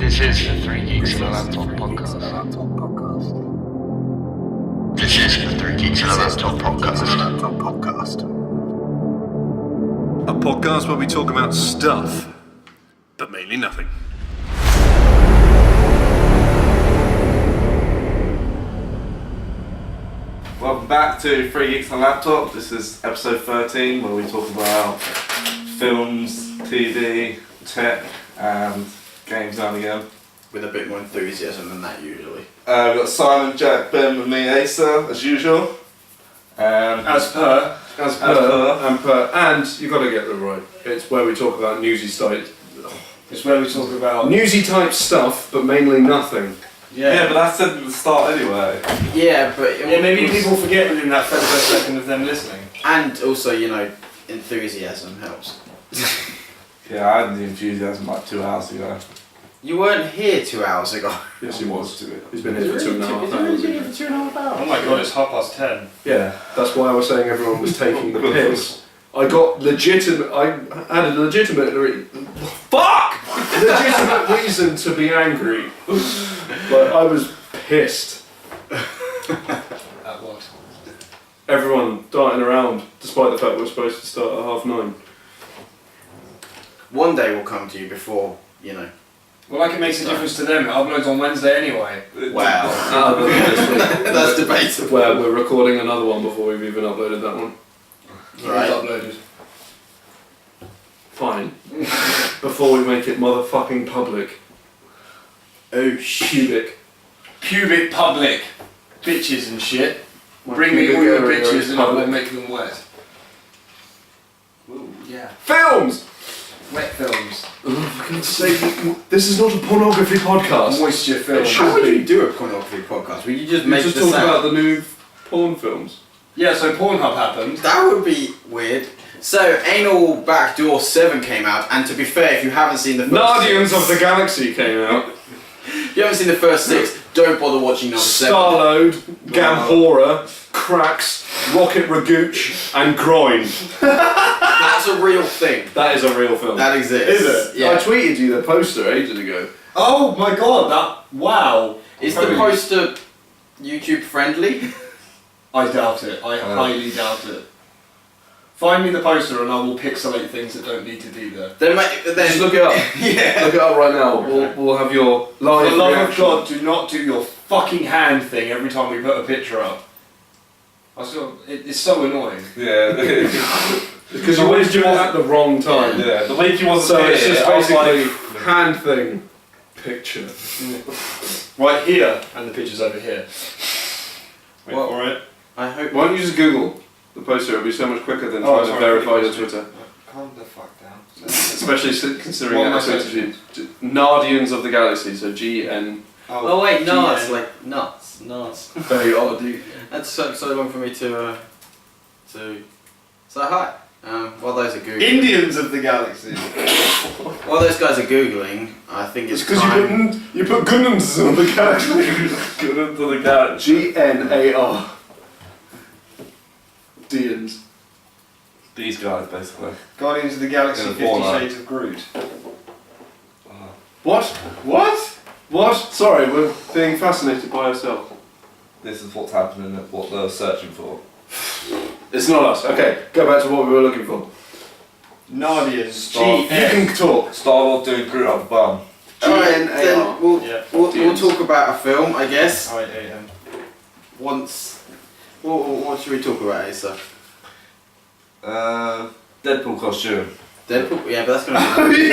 This is the Three Geeks and a Laptop podcast. This is the Three Geeks and a Laptop podcast. A podcast where we talk about stuff, but mainly nothing. Welcome back to Three Geeks and a Laptop. This is episode 13 where we talk about films, TV, tech and games now and again. With a bit more enthusiasm than that usually. We've got Simon, Jack, Ben and me, Asa, as usual. As per, and you got to get them right. It's where we talk about newsy type. It's where we talk about newsy type stuff, but mainly nothing. Yeah, but that's said at the start anyway. Yeah, but Maybe people forget within that first second of them listening. And also, enthusiasm helps. Yeah, I had the enthusiasm like 2 hours ago. You weren't here 2 hours ago. Yes, he was. He's been here for 2.5 hours. For 2.5 hours. Oh my god, it's 10:30. Yeah, that's why I was saying everyone was taking the piss. I got legitimate reason to be angry. But I was pissed. At what? Everyone darting around, despite the fact we're supposed to start at 9:30. One day will come to you before, Well, like it makes a difference to them. It uploads on Wednesday anyway. Wow. That's debatable. Where we're recording another one before we've even uploaded that one. Right. It's uploaded. Fine. Before we make it motherfucking public. Oh, Pubic public. Bitches and shit. My Bring me pubic all your area bitches is and I will public. make them wet. Ooh, yeah. Films! Wet films. For fucking sake, this is not a pornography podcast. Moisture films. How would you do a pornography podcast? Would you just We make just the talk sound? about the new porn films. Yeah, so Pornhub happened. That would be weird. So, Anal Backdoor 7 came out, and to be fair, if you haven't seen the first Guardians six, of the Galaxy came out. if you haven't seen the first 6, don't bother watching number 7. Starload, Gamora, Cracks, Rocket Ragooch, and Groin. That's a real thing. That is a real film. That exists. Is it? Yeah. I tweeted you the poster ages ago. Oh my god, wow. Is the poster YouTube friendly? I doubt it. I highly doubt it. Find me the poster and I will pixelate things that don't need to be there. Then Just look it up. Yeah. Look it up right now. We'll have your For live the love of reaction. God, do not do your fucking hand thing every time we put a picture up. It's so annoying. Yeah. Because you always do it at the wrong time. Yeah, the week he wasn't So here, it's just I was basically like, hand thing, picture. Right here, and the picture's over here. Wait Well, for it. I hope. Why don't you just Google the poster? It'll be so much quicker than trying to verify your Twitter. Calm the fuck down. Especially considering What am I episodes of Guardians of the Galaxy, so GN. Oh wait, nuts, GN. like nuts. Very oddly. That's so long for me to say hi. While those are googling, Indians of the Galaxy. while those guys are googling, I think it's Because time. you put Gundams on the Galaxy. Gundams of the Galaxy. GNAR. Dians. These guys, basically. Guardians of the Galaxy, Yeah, 50 Fallout. Shades of Groot. What? What? What? Sorry, we're being fascinated by ourselves. This is what's happening, what they're searching for. It's not us. Okay, go back to what we were looking for. Nardians. You can talk. Star-Lord doing Groot up the bum. Alright, then we'll Yeah. talk about a film, I guess. Alright, yeah. Once. What should we talk about, Asa? Deadpool costume. Deadpool? Yeah, but that's gonna be.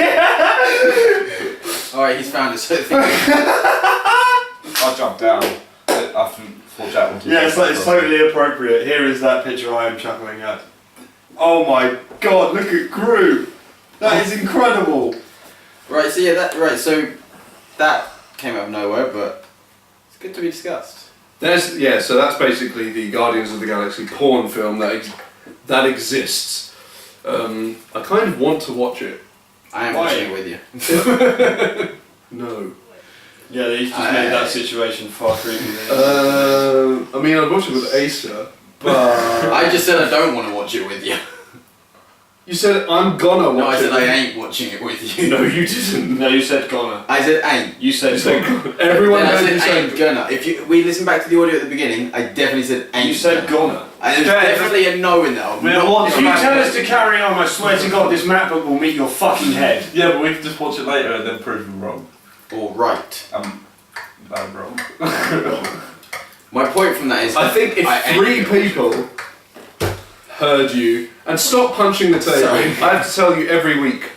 Alright, he's found it. So I jumped down. I thought Jack wanted to. Yeah, it's totally appropriate. Here is that picture I am chuckling at. Oh my god, look at Groot! That is incredible! Right, so so that came out of nowhere, but it's good to be discussed. So that's basically the Guardians of the Galaxy porn film that exists. I kind of want to watch it. I am Why? watching it with you. No. Yeah, they just made that situation far creepier. I mean, I'd watch it with Asa, but I just said I don't want to watch it with you. You said I'm gonna watch No, I said it. I ain't watching it with you. No, you didn't. No, you said gonna. I said ain't. You said gonna. Everyone Then I heard you said ain't say. gonna. If we listen back to the audio at the beginning, I definitely said ain't. You said gonna. There's Okay, definitely a no in there. If you tell us to carry on, I swear to God, this MacBook will meet your fucking head. Yeah, but we can just watch it later and then prove them wrong. Or right. I'm wrong. My point from that is, I think if I ain't 3 gonna- people heard you and stop punching the table, Sorry. I have to tell you every week.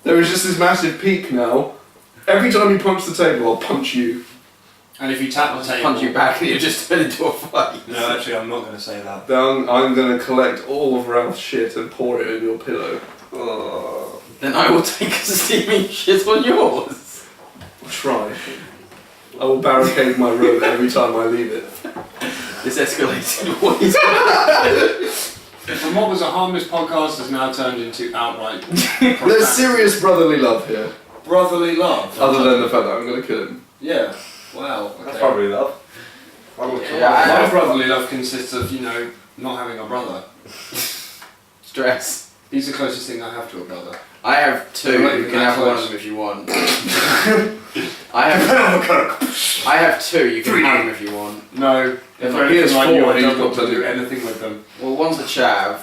There is just this massive peak now. Every time you punch the table, I'll punch you. And if you tap the table, punch you back and you just turn into a fight. No, actually, I'm not going to say that. Then I'm going to collect all of Ralph's shit and pour it in your pillow. Oh. Then I will take a steaming shit on yours. I'll try. I will barricade my room every time I leave it. This escalated. What is From what was a harmless podcast has now turned into outright There's serious brotherly love here. brotherly love. Other than the fact that I'm going to kill him. Yeah. Wow. Okay. That's probably love. I would My brotherly love consists of, not having a brother. Stress. He's the closest thing I have to a brother. I have 2. Not You even can that have one of close. them if you want. I have 2. You can have them if you want. No. If Yeah, they're he has anything like 4, you, I he's don't got want to to do do anything with them. Well, one's a chav.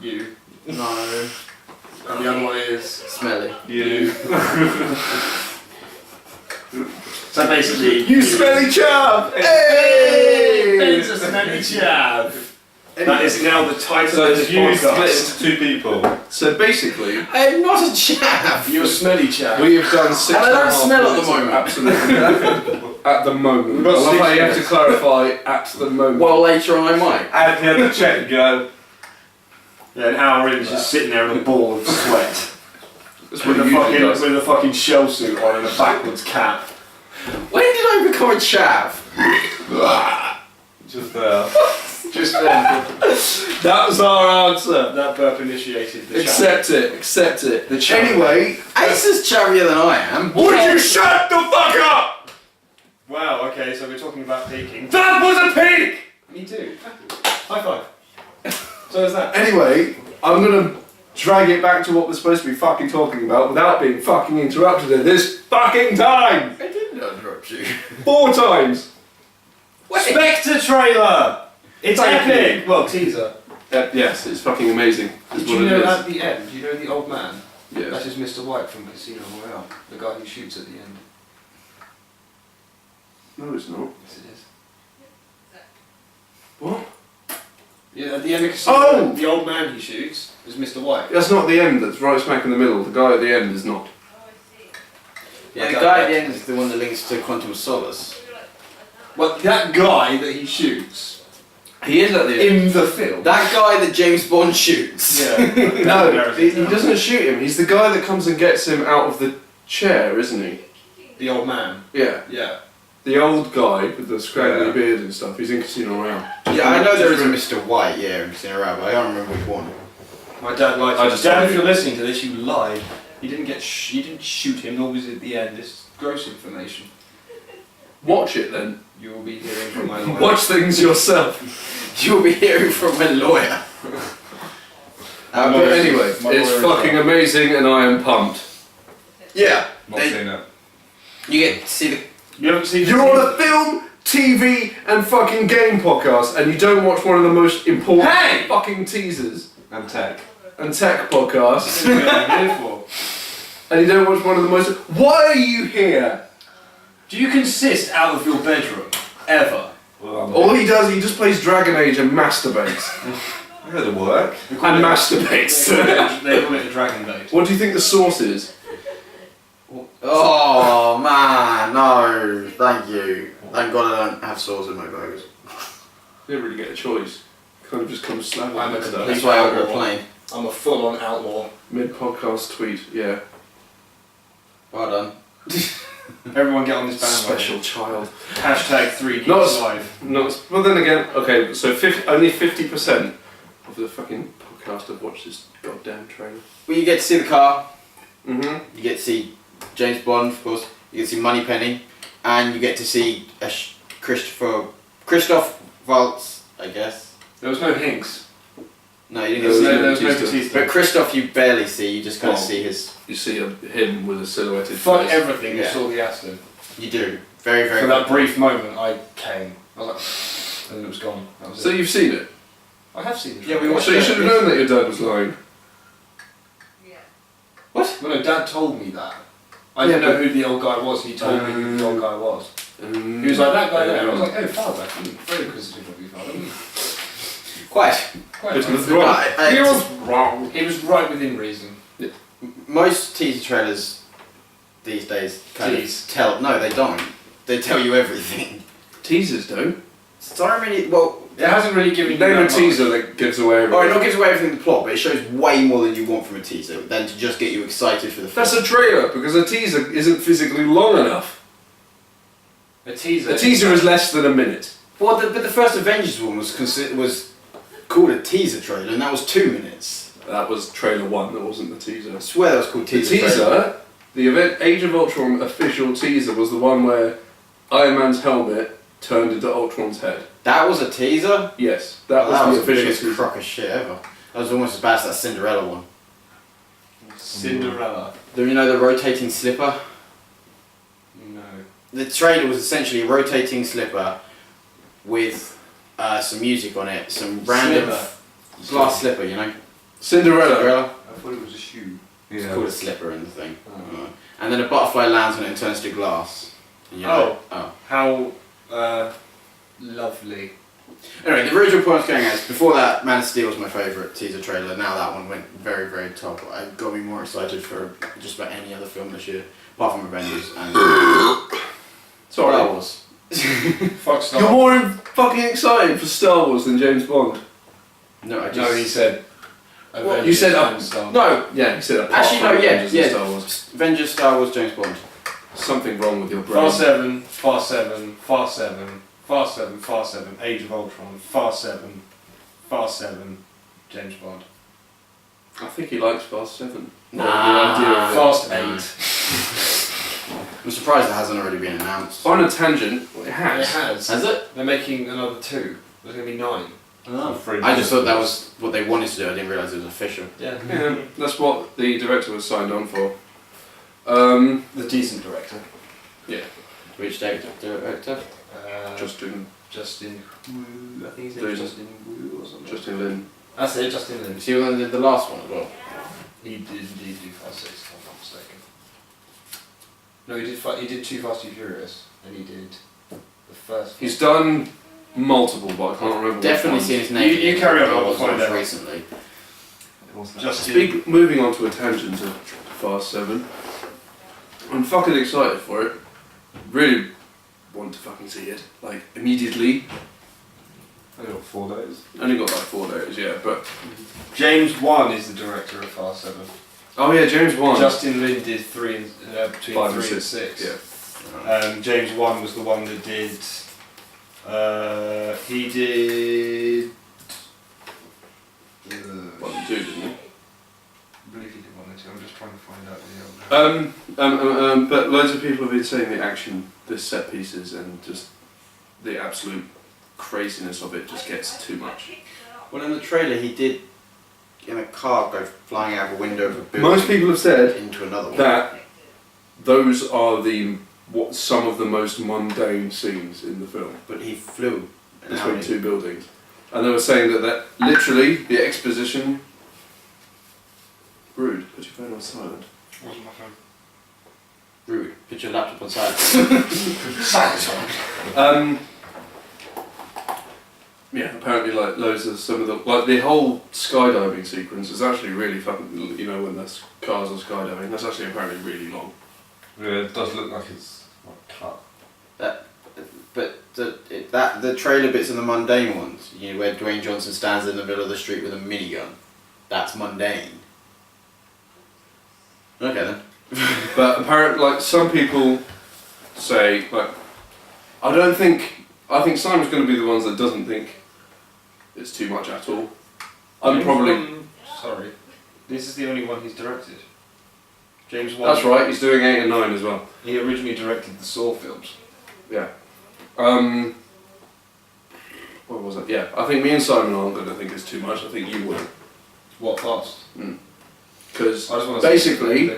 You. No. And the other one is Smelly. You. So basically, You smelly chap! Ben's a smelly chav. That is now the title So of this you split podcast. into 2 people. So basically, I'm not a chav. You're a smelly chav. we have done 6 And I don't and a half smell at the minutes of moment. Absolutely. At the moment. We've got I love 6 how you have to minutes. clarify at the moment. Well, later on I might. And he had to check and go. Yeah, an hour in, just sitting there in a ball of sweat. That's what with, he a usually fucking, does. with a fucking shell suit on and a backwards cap. When did I become a chav? Just there. Just then, That was our answer. that burp initiated the Accept it, accept it. The chat. Anyway, Ace is chavier than I am. would you shut the fuck up? Wow, okay, so we're talking about peaking. That was a peak! Me too. High five. So is that. Anyway, I'm gonna drag it back to what we're supposed to be fucking talking about without being fucking interrupted at this fucking time! I didn't interrupt you. 4 times! Spectre trailer! It's Thank epic! Well, teaser. Yes, it's fucking amazing. Is Did what you it know is. at the end, you know the old man? Yes. That is Mr. White from Casino Royale, the guy who shoots at the end. No, it's not. Yes, it is. What? Yeah, at the end of Casino, Oh! the old man he shoots is Mr. White. That's not the end, that's right smack in the middle. The guy at the end is not. Yeah, the guy at the end is the one that links to Quantum of Solace. Well, that guy that he shoots He is at the end. in the film. That guy that James Bond shoots. Yeah. No, he doesn't shoot him. He's the guy that comes and gets him out of the chair, isn't he? The old man. Yeah. Yeah. The old guy with the scraggly Yeah. beard and stuff. He's in Casino Royale. Yeah, I know there is a Mr. White, yeah, in Casino Royale, but I don't remember which one. My dad lied. I just Dad, told if you. you're listening to this, you lied. He didn't get. You didn't shoot him. Nor was it at the end. It's gross information. Watch it then. You will be hearing from my lawyer. Watch things yourself. You'll be hearing from a lawyer. But anyway, it's fucking amazing and I am pumped. Yeah. Not They- seen it. You get to see the... You haven't seen. You're on a film, TV and fucking game podcast and you don't watch one of the most important Hey! fucking teasers And tech. and tech podcasts What are you here for? and you don't watch one of the most... Why are you here? Do you consist out of your bedroom ever? Well, All he does, he just plays Dragon Age and masturbates. I go to work. And masturbates. They call it a dragon date. What do you think the source is? Oh, man, no. Thank you. Thank God I don't have sauce in my burgers. You don't really get a choice. Kind of just comes slap I'm a and stuff. complete- That's why I order a plane. I'm a full-on outlaw. Mid-podcast tweet, yeah. Well done. Everyone get on this bandwagon. Special child. Hashtag 3 Not Geeks s- Live. Not, well then again, okay, so only 50% of the fucking podcast have watched this goddamn trailer. Well, you get to see the car. Mm-hmm. You get to see James Bond, of course. You get to see Moneypenny. And you get to see Christoph Waltz, I guess. There was no Hinks. No, you There didn't was get to no see There's him. no Batista. But Christoph, you barely see. You just kind of Well, see his. You see him with a silhouetted Fuck face. everything. You Yeah. saw the Aston. You do very, very. For that quickly. brief moment, I came. I was like, and then it was gone. That was So it. you've seen it? I have seen it. Yeah, we watched So you it. should have known that your dad was lying. What? Well, no, Dad told me that. I didn't know who the old guy was. He told me who the old guy was. He was like, that guy there. I was like, oh, father. Very inquisitive of you, father. Quite. Quite It right. was wrong. He was wrong. He was right within reason. Most teaser trailers these days kind Tease. of tell. No, they don't. They tell you everything. Teasers don't. So I really well. It hasn't really given you Name that a much. teaser that gives away everything. Alright, not gives away everything in the plot, but it shows way more than you want from a teaser than to just get you excited for the film. That's a trailer because a teaser isn't physically long enough. A teaser. A teaser is less than a minute. Well, but the first Avengers one was called a teaser trailer, and that was 2 minutes. That was trailer 1, that wasn't the teaser. I swear that was called The teaser. trailer. teaser, the event Age of Ultron official teaser was the one where Iron Man's helmet turned into Ultron's head. That was a teaser. Yes, that was That the was the official biggest teaser. crock of shit ever. That was almost as bad as that Cinderella one. Cinderella. You know the rotating slipper? No. The trailer was essentially a rotating slipper with some music on it, some random glass slipper, you know? Cinderella. Cinderella. I thought it was a shoe. It's Yeah. called a slipper in the thing. Oh. And then a butterfly lands on it and turns to glass. And you're like, oh. How lovely. Anyway, the original point I was going at is before that, Man of Steel was my favourite teaser trailer. Now that one went very, very top. It got me more excited for just about any other film this year, apart from Avengers and Sorry. Star Wars. Fuck Star You're Wars. more fucking excited for Star Wars than James Bond. No, I just. No, he said. What? Avengers You said and up. Star Wars. No, Yeah, he said apart actually, from no, yeah, Avengers and yeah. Star Wars. Avengers, Star Wars, James Bond. Something wrong with your brain. Fast 7, Fast 7, Fast 7, Fast 7, Fast 7, Age of Ultron, Fast 7, Fast 7, James Bond. I think he likes Fast 7. Nah. Well, the idea of it. Fast Nah. 8. I'm surprised that hasn't already been announced. On a tangent, it It has. has. Has it? They're making another 2. There's going to be 9. I just thought that was what they wanted to do. I didn't realise it was official. Yeah. Yeah, that's what the director was signed on for. The decent director. Which director? Justin Justin Wu. I think his Lin. name's Justin Wu or something. Justin Lin. That's it, Justin Lin. Is he the one that did the last one as well? He did indeed do Fast 6, if I'm not mistaken. No, he did 2 Fast 2 Furious, and he did the first. He's done multiple, but I can't remember. which Definitely ones. seen his name. You in carry on, Star I'll Wars find ones out. recently. Justin. Moving on to a tangent of Fast 7. I'm fucking excited for it. Really want to fucking see it. Like, immediately. I got 4 days. Only got like 4 days, yeah, but. James Wan is the director of Fast 7. Oh yeah, James Wan. Justin Lin did 3 and, between 5 3 and and 6. 6. Yeah. James Wan was the one that did. He did. 1 and 2, didn't he? I believe he did 1 and 2. I'm just trying to find out the other. But loads of people have been saying the action, the set pieces, and just the absolute craziness of it just gets too much. Well, in the trailer, he did in a car go flying out of a window of a building Most people have said into another one. that those are some of the most mundane scenes in the film But he flew. an between Audi. 2 buildings, and they were saying that literally the exposition. Rude. Put your phone on silent. Wasn't my phone. Rude. Put your laptop on silent. Yeah, apparently like loads of some of the whole skydiving sequence is actually really fucking, you know, when there's cars are skydiving, that's actually apparently really long. Yeah, it does look like it's cut. But the trailer bits are the mundane ones. You know, where Dwayne Johnson stands in the middle of the street with a minigun. That's mundane. Okay then. But apparently, like, some people say, like, I think Simon's going to be the ones that doesn't think it's too much at all. I'm probably... Sorry. This is the only one he's directed. James Wan. That's right, he's doing 8 and 9 as well. He originally directed the Saw films. Yeah. What was it? Yeah, I think me and Simon aren't going to think it's too much. I think you will. What fast? Because I just want to basically,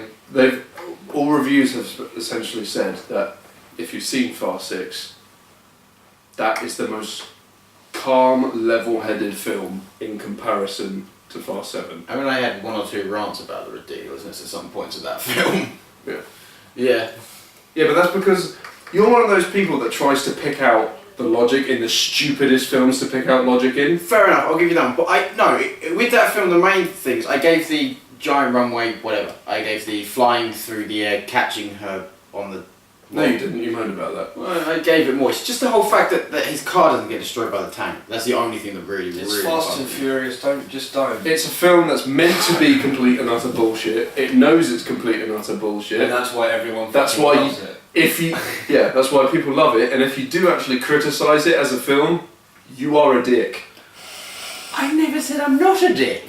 all reviews have essentially said that if you've seen Fast 6, that is the most calm, level-headed film in comparison to Fast 7. I mean, I had one or two rants about the ridiculousness at some points of that film. Yeah. Yeah. Yeah, but that's because you're one of those people that tries to pick out the logic in the stupidest films to pick out logic in. Fair enough, I'll give you that one. But with that film, the main things, I gave the giant runway, whatever. I gave the flying through the air, catching her on the... No, you didn't. You moaned about that. Well, I gave it more. It's just the whole fact that his car doesn't get destroyed by the tank. That's the only thing that really It's Fast and Furious, don't. It's a film that's meant to be complete and utter bullshit. It knows it's complete and utter bullshit. And that's why everyone That's why loves it. That's why people love it. And if you do actually criticise it as a film, you are a dick. I never said I'm not a dick.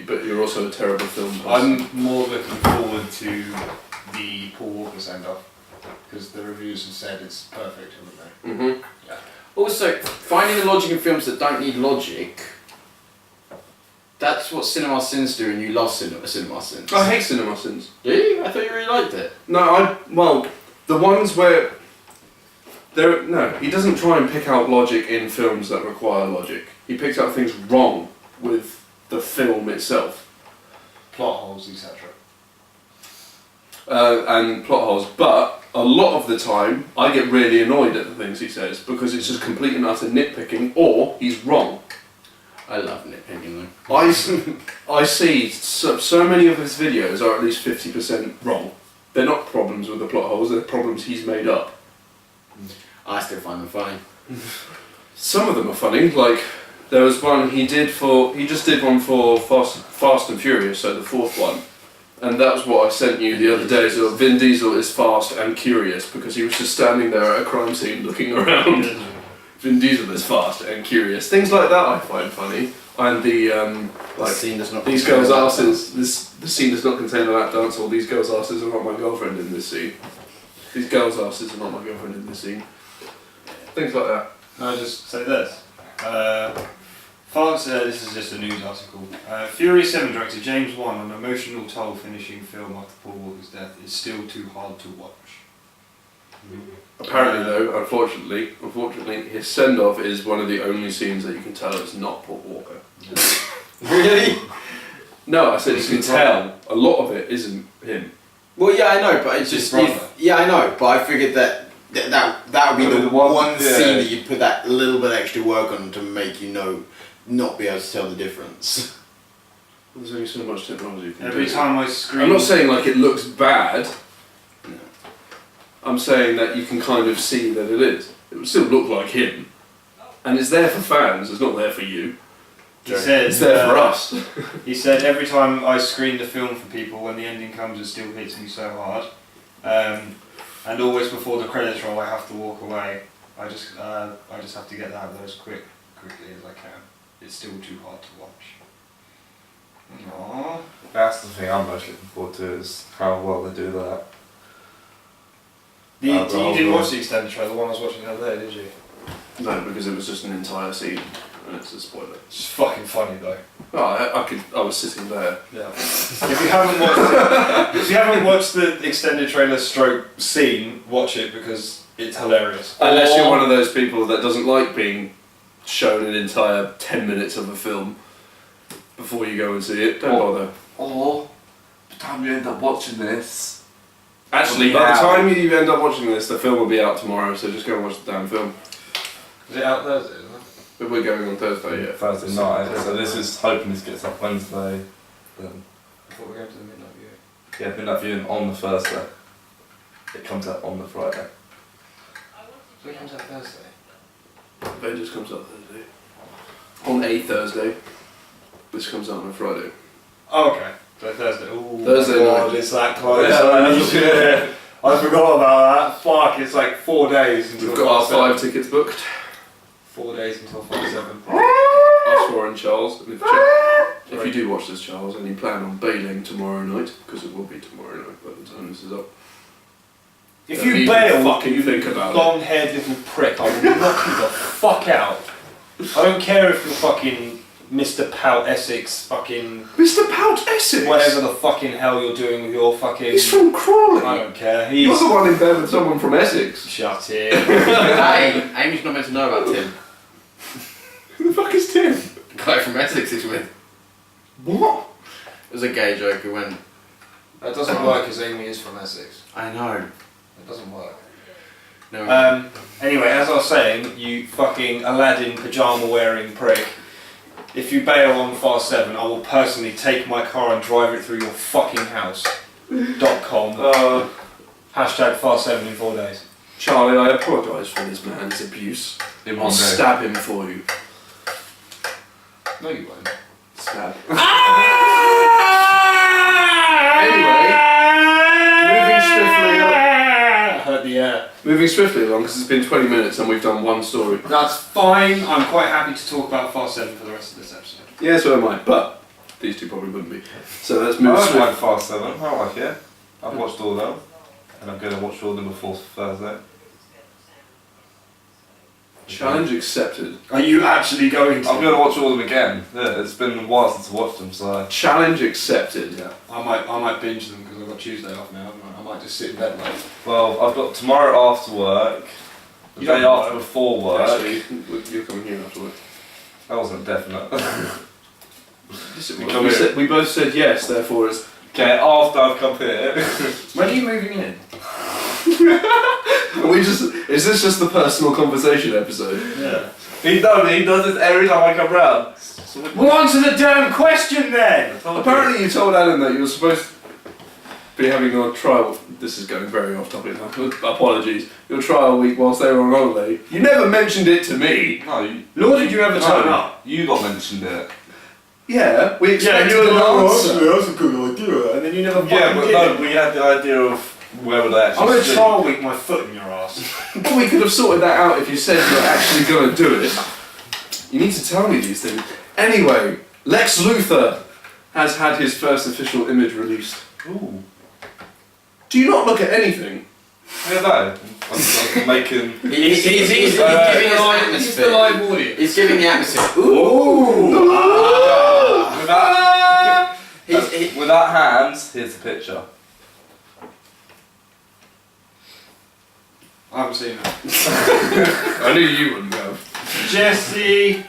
But you're also a terrible film person. I'm more looking forward to the Paul Walker send-off because the reviews have said it's perfect, haven't they? Mm-hmm. Also, finding the logic in films that don't need logic, that's what Cinema Sins do, and you love Cinema Sins. I hate Cinema Sins. Do you? I thought you really liked it. No, the ones where he doesn't try and pick out logic in films that require logic. He picks out things wrong with the film itself. Plot holes, etc. And plot holes, but a lot of the time I get really annoyed at the things he says because it's just complete and utter nitpicking, or he's wrong. I love nitpicking though. I see so many of his videos are at least 50% wrong. They're not problems with the plot holes, they're problems he's made up. I still find them funny. Some of them are funny, like there was one he just did one for Fast and Furious, so the fourth one. And that's what I sent you the other day, so Vin Diesel is fast and curious because he was just standing there at a crime scene looking around. Vin Diesel is fast and curious. Things like that I find funny. And the scene does not these girls' asses, the scene does not contain a lap dance, or these girls' asses are not my girlfriend in this scene. These girls' asses are not my girlfriend in this scene. Things like that. Can I just say this? This is just a news article. Fury 7 director James Wan, an emotional toll finishing film after Paul Walker's death, is still too hard to watch. Apparently though, unfortunately, his send-off is one of the only scenes that you can tell it's not Paul Walker. Really? No, I said you can tell. A lot of it isn't him. Well, yeah, I know, but it's just... Yeah, I know, but I figured that would be the one scene that you'd put that little bit extra work on to make you know, not be able to tell the difference. There's only so much technology you can Every do. time I scream... I'm not saying like it looks bad. No. I'm saying that you can kind of see that it is. It would still look like him. And it's there for fans, it's not there for you. He said, it's there for us. He said, every time I screen the film for people, when the ending comes, it still hits me so hard. And always before the credits roll, I have to walk away. I just have to get that out of there as quickly as I can. It's still too hard to watch. Aww. That's the thing I'm most looking forward to, is how well they do that. You didn't watch the extended trailer, the one I was watching the other day, did you? No, because it was just an entire scene, and it's a spoiler. It's just fucking funny though. Oh, I was sitting there. Yeah. If you haven't watched the extended trailer stroke scene, watch it because it's hilarious. Unless you're one of those people that doesn't like being shown an entire 10 minutes of a film before you go and see it, don't bother. Or, by the time you end up watching this... Actually, by the time you end up watching this, the film will be out tomorrow, so just go and watch the damn film. Is it out Thursday, isn't it? But we're going on Thursday, yeah. Thursday night, so this is hoping this gets up Wednesday. Then. I thought we were going to the midnight viewing. Yeah, midnight viewing on the Thursday. It comes out on the Friday. So it comes out Thursday? Avengers comes out Thursday. On a Thursday. This comes out on a Friday. Oh, okay. So Thursday. Ooh, Thursday night. It's that close. Yeah. I forgot about that. Fuck, it's like 4 days until We've got our 5 tickets booked. 4 days until 47. Oscar and Charles. And if you do watch this, Charles, and you plan on bailing tomorrow night, because it will be tomorrow night by the time this is up. If you bail, fucking think about it. long-haired little prick, I will knock you the fuck out. I don't care if you're fucking Mr. Pout Essex fucking... Mr. Pout Essex? Whatever the fucking hell you're doing with your fucking... He's from Crawley. I don't care. You're the one in bed with someone from Essex. Shut it. Hey, Amy's not meant to know about Tim. Who the fuck is Tim? The guy from Essex is with. What? It was a gay joke who went, That doesn't work because Amy is from Essex. I know. It doesn't work. No. Anyway, as I was saying, you fucking Aladdin pyjama wearing prick. If you bail on Fast 7, I will personally take my car and drive it through your fucking house. .com. Hashtag Fast 7 in 4 days. Charlie, I apologise for this man's abuse. In I'll one day. stab him for you. No, you won't. Stab. Moving swiftly along, because it's been 20 minutes and we've done one story. That's fine. I'm quite happy to talk about Fast 7 for the rest of this episode. Yeah, so am I, but these two probably wouldn't be. So let's move I like swiftly. Fast 7. I like it. I've watched all of them. And I'm going to watch all of them before Thursday. Challenge accepted. Are you actually going to? I'm going to watch all of them again. Yeah, it's been a while since I watched them, so... Challenge accepted. Yeah. I might binge them because I've got Tuesday off now. I might just sit in bed late. Well, I've got tomorrow after work, the You day don't after work. before work. Actually, you're coming here after work. That wasn't definite. We both said yes, therefore it's... Okay, after I've come here. When are you moving in? Is this just the personal conversation episode? Yeah. He does this every time I come round. Well, answer the damn question then! Apparently you told Alan that you were supposed to be having your trial... This is going very off topic now. Apologies. Your trial week whilst they were on holiday. You never mentioned it to me. No, Nor did you ever turn up. You not mentioned it. Yeah, we expected an answer. that's a good idea. And then you never Yeah, but no, we had the idea of where would I actually I'm gonna sit. trial week my foot in your ass. But we could have sorted that out if you said you were actually going to do it. You need to tell me these things. Anyway, Lex Luthor has had his first official image released. Ooh. Do you not look at anything? Yeah, no. I'm making... He's giving us He's the atmosphere. live audience. He's giving the atmosphere. Ooh! Without hands, here's the picture. I haven't seen that. I knew you wouldn't have. Jesse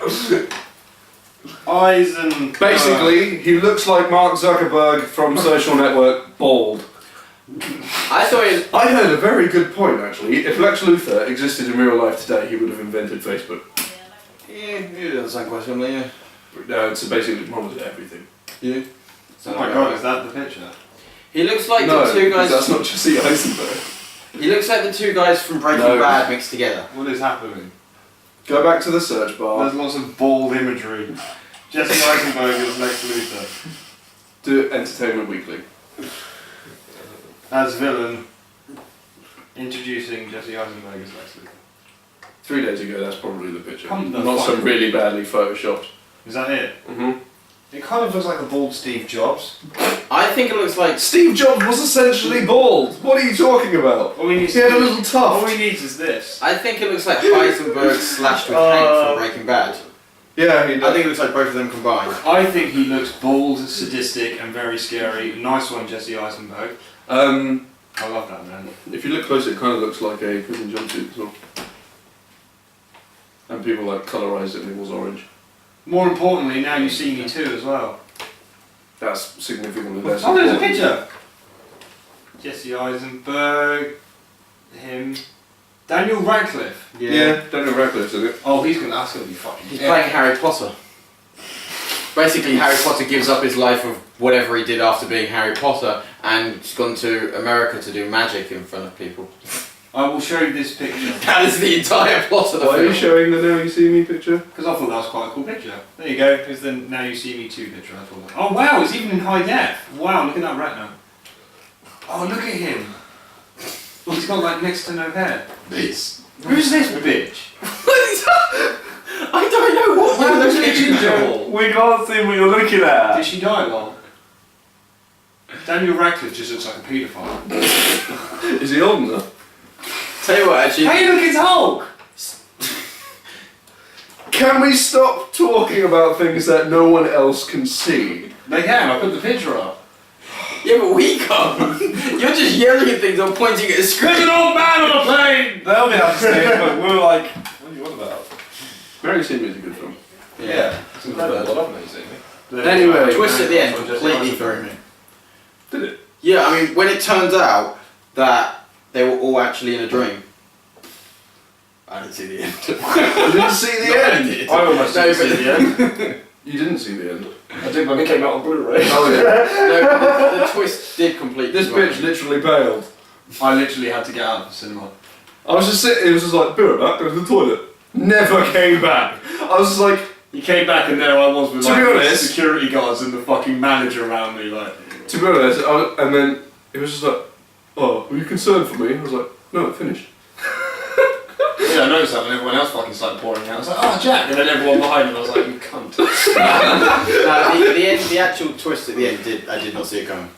Eisenberg. Basically, he looks like Mark Zuckerberg from Social Network, bald. I thought he was... I heard a very good point actually. If Lex Luthor existed in real life today, he would have invented Facebook. Yeah, he doesn't sound quite similar, yeah. So basically monitored everything. Yeah. Oh my god, is that the picture? He looks like No, the two guys... that's not Jesse Eisenberg. He looks like the two guys from Breaking No. Bad mixed together. What is happening? Go back to the search bar. There's lots of bald imagery. Jesse Eisenberg is Lex Luthor. Do Entertainment Weekly. As villain, introducing Jesse Eisenberg as Lex Luthor. 3 days ago, that's probably the picture. Come the Not fuck. some really badly photoshopped. Is that it? Mm-hmm. It kind of looks like a bald Steve Jobs. I think it looks like... Steve Jobs was essentially bald. What are you talking about? All we need He had a little All tuft. we need is this. I think it looks like Heisenberg slashed with Hank from Breaking Bad. Yeah, he I does. think it looks like both of them combined. I think he looks bald, sadistic, and very scary. Nice one, Jesse Eisenberg. I love that man. If you look closer, it kind of looks like a prison jumpsuit as well. And people like colorised it and it was orange. More importantly, now you see me too as well. That's significantly less. Oh, there's a important. picture. Jesse Eisenberg, him, Daniel Radcliffe. Yeah, Daniel Radcliffe's in it. Oh, that's gonna be fucking. He's playing Harry Potter. Basically, Harry Potter gives up his life of whatever he did after being Harry Potter and has gone to America to do magic in front of people. I will show you this picture That is the entire plot of the Why are you film. showing the Now You See Me picture? because I thought that was quite a cool picture. There you go. Here's the Now You See Me 2 picture. I thought. Oh wow, it's even in high def. Wow, look at that retina. Oh, look at him. Oh, he's got like next to no hair. This. Who's this bitch? I don't know what Wow, you're there's looking a at. Joel. We can't see what you're looking at. Did she die long? Daniel Radcliffe just looks like a paedophile. Is he old enough? Tell you what, actually, Hey, look, it's Hulk! Can we stop talking about things that no one else can see? They can. I put the picture up. Yeah, but we can't. You're just yelling at things or pointing at a screen. There's an old man on a plane. They'll be able to see it, but we're like, what are you on about? Mary Seymour is a good film. Yeah. It's amazing. Anyway, The twist at the end completely threw me. Did it? Yeah, I mean, when it turns out that they were all actually in a dream. I didn't see the end. You didn't see the end? I almost didn't see the end. You didn't see the end? I did when it came out on Blu-ray. Oh yeah. No, the twist did completely. This bitch literally bailed. I literally had to get out of the cinema. I was just sitting, it was just like, be right back, go to the toilet. Never came back. I was just like, He came back and there I was with To like be honest- security guards and the fucking manager around me like. to be honest, and then it was just like, oh, were you concerned for me? I was like, no, it finished. Yeah, I noticed that when everyone else fucking started pouring out. I was like, oh Jack, and then everyone behind me I was like, you cunt. The actual twist at the end I did not see it coming.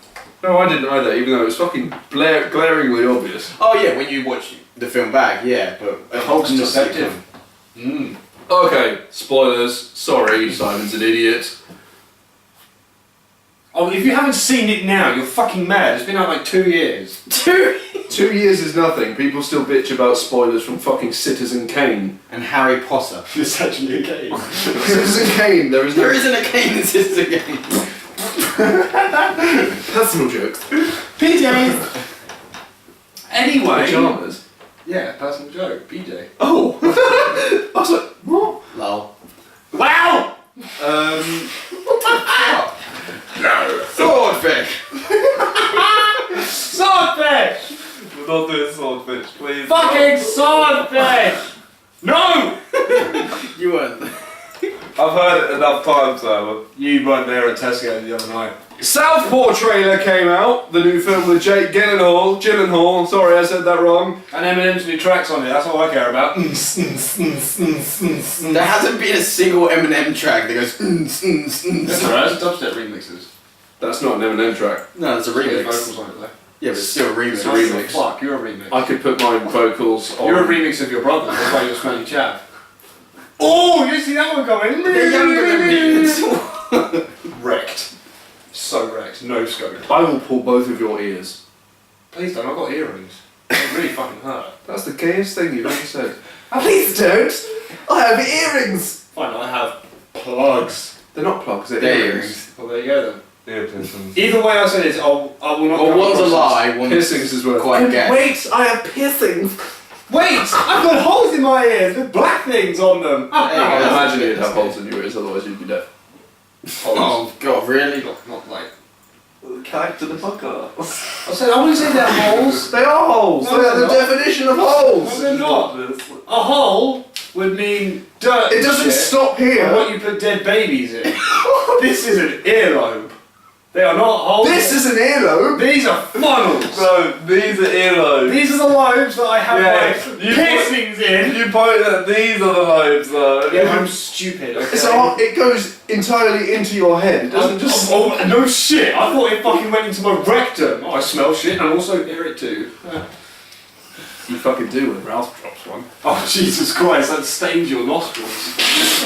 No, I didn't either, even though it was fucking glaringly obvious. Oh yeah, when you watch the film back, yeah, but The Hulk's did not see it deceptive. coming. Okay, spoilers. Sorry, Simon's an idiot. Oh, if you haven't seen it now, you're fucking mad. It's been out like 2 years. 2 2 years is nothing. People still bitch about spoilers from fucking Citizen Kane. and Harry Potter. It's actually a game. Citizen Kane, there is no There isn't a cane in Citizen Kane. personal jokes. PJs! Anyway. Pajamas. Yeah, personal joke. PJ. Oh! I was like, what? Lol. Wow! Swordfish. Swordfish! We're not doing swordfish, please. Fucking swordfish! No! You weren't. I've heard it enough times, Simon. You weren't there at Tesco the other night. Southpaw trailer came out, the new film with Jake Gyllenhaal, sorry I said that wrong. And Eminem's new tracks on it, that's all I care about. There hasn't been a single Eminem track that goes. That's alright, it's dubstep remixes. That's not an Eminem track. No, it's a There's remix. vocals on it though. Yeah, but it's still a remix. It's a remix. Fuck, you're a remix. I could put my vocals on. You're a remix of your brother, that's why you're smelly chav. Oh, you see that one coming? They're younger than me. Wrecked. So wrecked, no scope. I will pull both of your ears. Please don't, I've got earrings. They really fucking hurt. That's the gayest thing you've ever said. Please don't. I have earrings. Fine, I have plugs. They're not plugs, they're They're earrings. earrings. Well, there you go then. Ear piercings. Either way I said it, I will not Well, come one's a across lie, one's Piercings as well. quite gay. Wait, I have piercings. this. Wait! I've got holes in my ears with black things on them! There you I go. imagine you'd have holes in your ears, otherwise you'd be deaf. Oh god, really? Not like... Back to the podcast. I said, I wouldn't say they're holes. They are holes! No, They're the they're not. definition of No, holes! they're not. A hole would mean dirt. It doesn't shit, stop and here! what you put dead babies in. This is an earlobe. They are not holes. This is an earlobe! These are funnels. No, these are earlobes. These are the lobes that I have Yeah, my you piercings in. You point at these are the lobes, though. Yeah, I'm stupid. Okay? It's it goes entirely into your head. It doesn't just. Oh, no shit! I thought it fucking went into my rectum. Oh, I smell shit and also hear it too. You fucking do when Ralph drops one. Oh Jesus Christ! That stains your nostrils.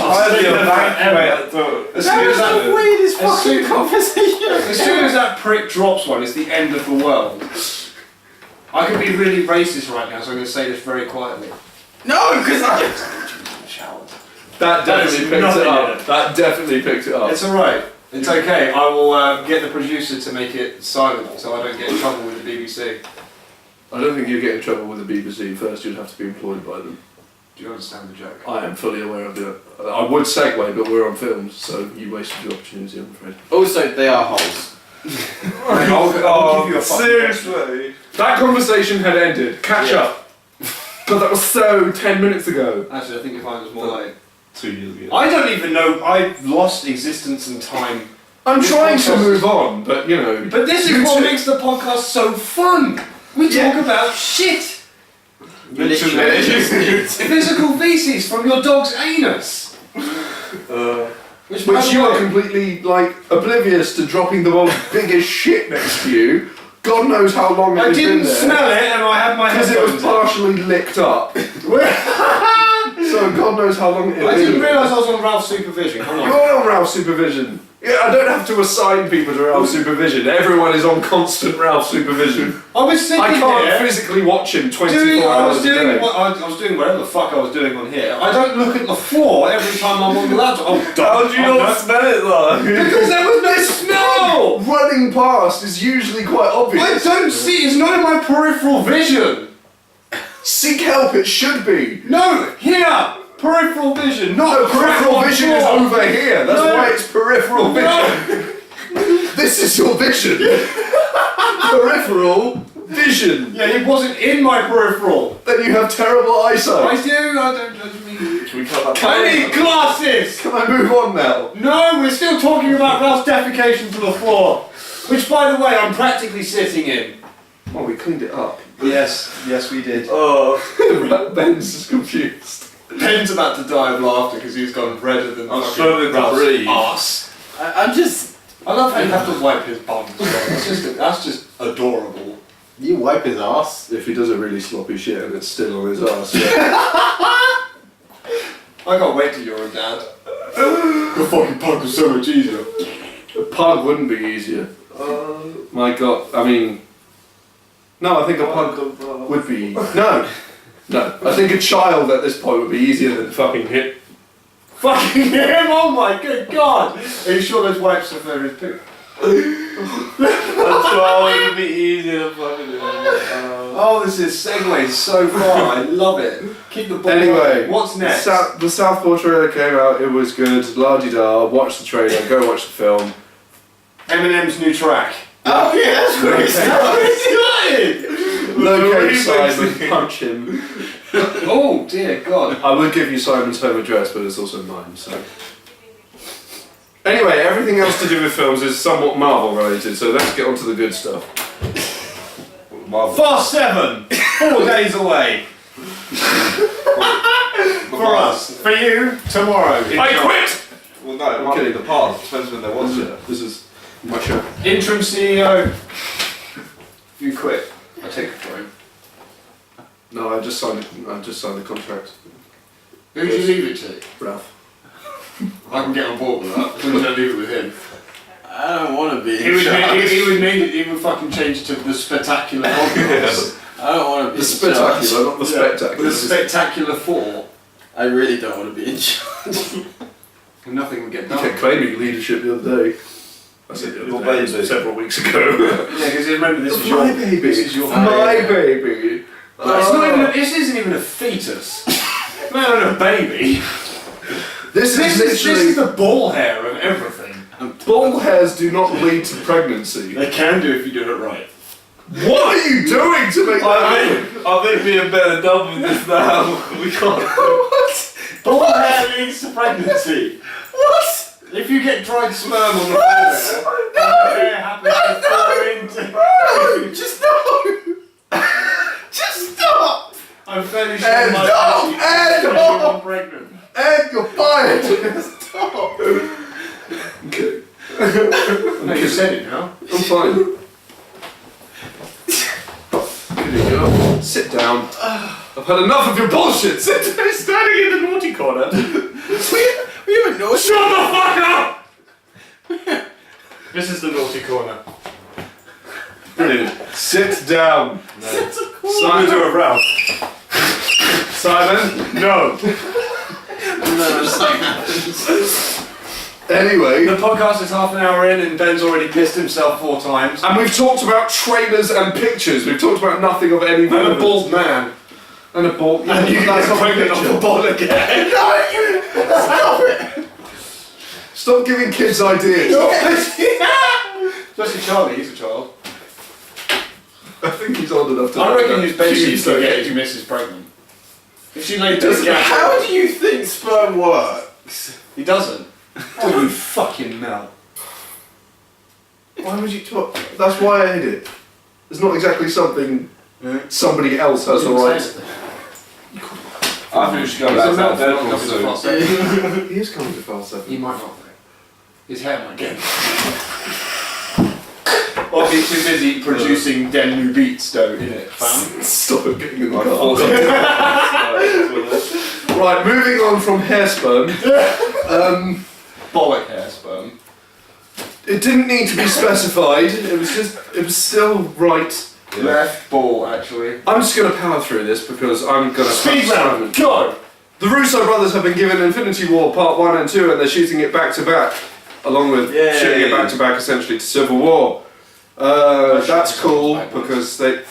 I'd be a bank As soon as that, weirdest as soon- conversation. as soon as that prick drops one, it's the end of the world. I could be really racist right now, so I'm going to say this very quietly. No, because I. That That is definitely picked it nothing in up. it. That definitely picked it up. It's alright. It's okay. I will get the producer to make it silent so I don't get in trouble with the BBC. I don't think you'd get in trouble with the BBC. First, you'd have to be employed by them. Do you understand the joke? I am fully aware of the. I would segue, but we're on films, so you wasted your opportunity, I'm afraid. Also, they are holes. I'll give you a fucking seriously? That conversation had ended. Catch Yeah. up. God, that was so 10 minutes ago. Actually, I think you'll find it was more like... 2 years ago. I don't even know. I've lost existence and time. I'm This trying to podcast- mub on, but you know. But this is You what two- makes the podcast so fun. We Yeah. talk about shit. You literally just did. Physical feces from your dog's anus. Which by Which the you are way- completely like oblivious to dropping the world's biggest shit next to you. God knows how long it I has been didn't there. smell it and I had my Because it was headphones in. partially licked up. So so God knows how long it I is. didn't realise I was on Ralph's supervision. Come on. You're on Ralph's supervision. Yeah, I don't have to assign people to Ralph's supervision. Everyone is on constant Ralph's supervision. I was sitting I can't here physically watch him 24 I hours was a doing day. I was doing whatever the fuck I was doing on here. I don't look at the floor every time I'm on the laptop. Oh, How do you not smell it though? Because there was no smell! Running past is usually quite obvious. I don't see, it's not in my peripheral vision. Seek help, it should be. No, here! Peripheral vision, not Peripheral vision is over here. That's No. why it's peripheral vision. This is your vision. Peripheral vision. Yeah, it wasn't in my peripheral. Then you have terrible eyesight. I don't mean... Should we cut that? I need glasses! Can I move on now? No, we're still talking about Ralph's defecation to the floor. Which, by the way, I'm practically sitting in. Oh, we cleaned it up. Yes, we did. Oh, Ben's confused. Ben's about to die of laughter because he's gone redder than I'm fucking struggling to Ralph's breathe. arse. I'm just. I love how you have to wipe his bum. That's just adorable. You wipe his ass. If he does a really sloppy shit and it's still on his ass. Yeah. I can't wait till you're a dad. The fucking pug was so much easier. A pug wouldn't be easier. My God, I mean, no, I think a pug would be. No, I think a child at this point would be easier than fucking hit. Fucking him! Oh my good God! Are you sure those wipes are for his poop? that's why it would be easier to fucking do. Oh, this is segueing so far. I love it. Keep the ball. Anyway, rolling. What's next? The Southpaw trailer came out. It was good. La-di-da. Watch the trailer. Go watch the film. Eminem's new track. Oh yeah, that's great. Locate Simon. Punch him. Oh dear God. I would give you Simon's home address, but it's also mine. So. Anyway, everything else to do with films is somewhat Marvel related. So let's get on to the good stuff. Fast 7, 4 days away. For us. For you, tomorrow. I quit. Well, no, it might be the past. Depends when they watch it. This is my show. Interim CEO. If you quit, I take it for him. No, I just signed the contract. Who did you leave it to? Ralph. I can get on board with that. Please don't leave it with him. I don't want to be. He would fucking change to the Spectacular Podcast. I don't want to be. The spectacular, not the spectacular. The Spectacular 4. I really don't want to be in charge. Nothing would get You done. kept claiming leadership the other day. I said the Your other day, baby. several weeks ago. Yeah, because remember this is your My baby. This is your My baby. It's not even. This isn't even a fetus. Not even a baby. This is This literally. is the ball hair of everything. Ball hairs do not lead to pregnancy. They can do if you do it right. What are you doing to make that happen? I think me and Ben are done with this now. We can't. What? Ball hair leads to pregnancy. What? If you get dried sperm on the ball hair, the hair happens to fall into. No! Just no! Just stop! I'm fairly sure Ed, my stop! Ed, I'm pregnant. Ed, you're fired! Stop! Okay. No, you said it now. I'm fine. Good go. Sit down. I've had enough of your bullshit. Sit down. He's standing in the naughty corner. We even know. Shut the fuck up! This is the naughty corner. Brilliant. Sit down. Simon to a Ralph. Simon. No. Anyway. The podcast is half an hour in and Ben's already pissed himself 4 times. And we've talked about trailers and pictures. We've talked about nothing of any And a relevance. bald man. And a bald. And you that's get not a pregnant picture. off a ball again. Stop it! Stop giving kids ideas. Especially Charlie, he's a child. I think he's old enough to. I reckon his bed sheets don't don't get his missus pregnant. If she laid down, How do you think sperm works? he doesn't. Oh, you fucking melt. Why would you talk? That's why I hate it. It's not exactly something somebody else has the right. I think we should go He's back a to melt that for not Deadpool coming to suit. Fast 7. He is coming to Fast 7. He might not though. His hair might get. Or be too busy producing them new beats though, innit, fam? Stop it getting in the I car. forced him to- Right, moving on from hair sperm. Bollock hair sperm. It didn't need to be specified. It was still right. Yeah. Left ball, actually. I'm just going to power through this because I'm going to... Speed round, go! The Russo brothers have been given Infinity War Part 1 and 2 and they're shooting it back to back. Along with Yay. shooting it back to back essentially to Civil War. That's cool because they...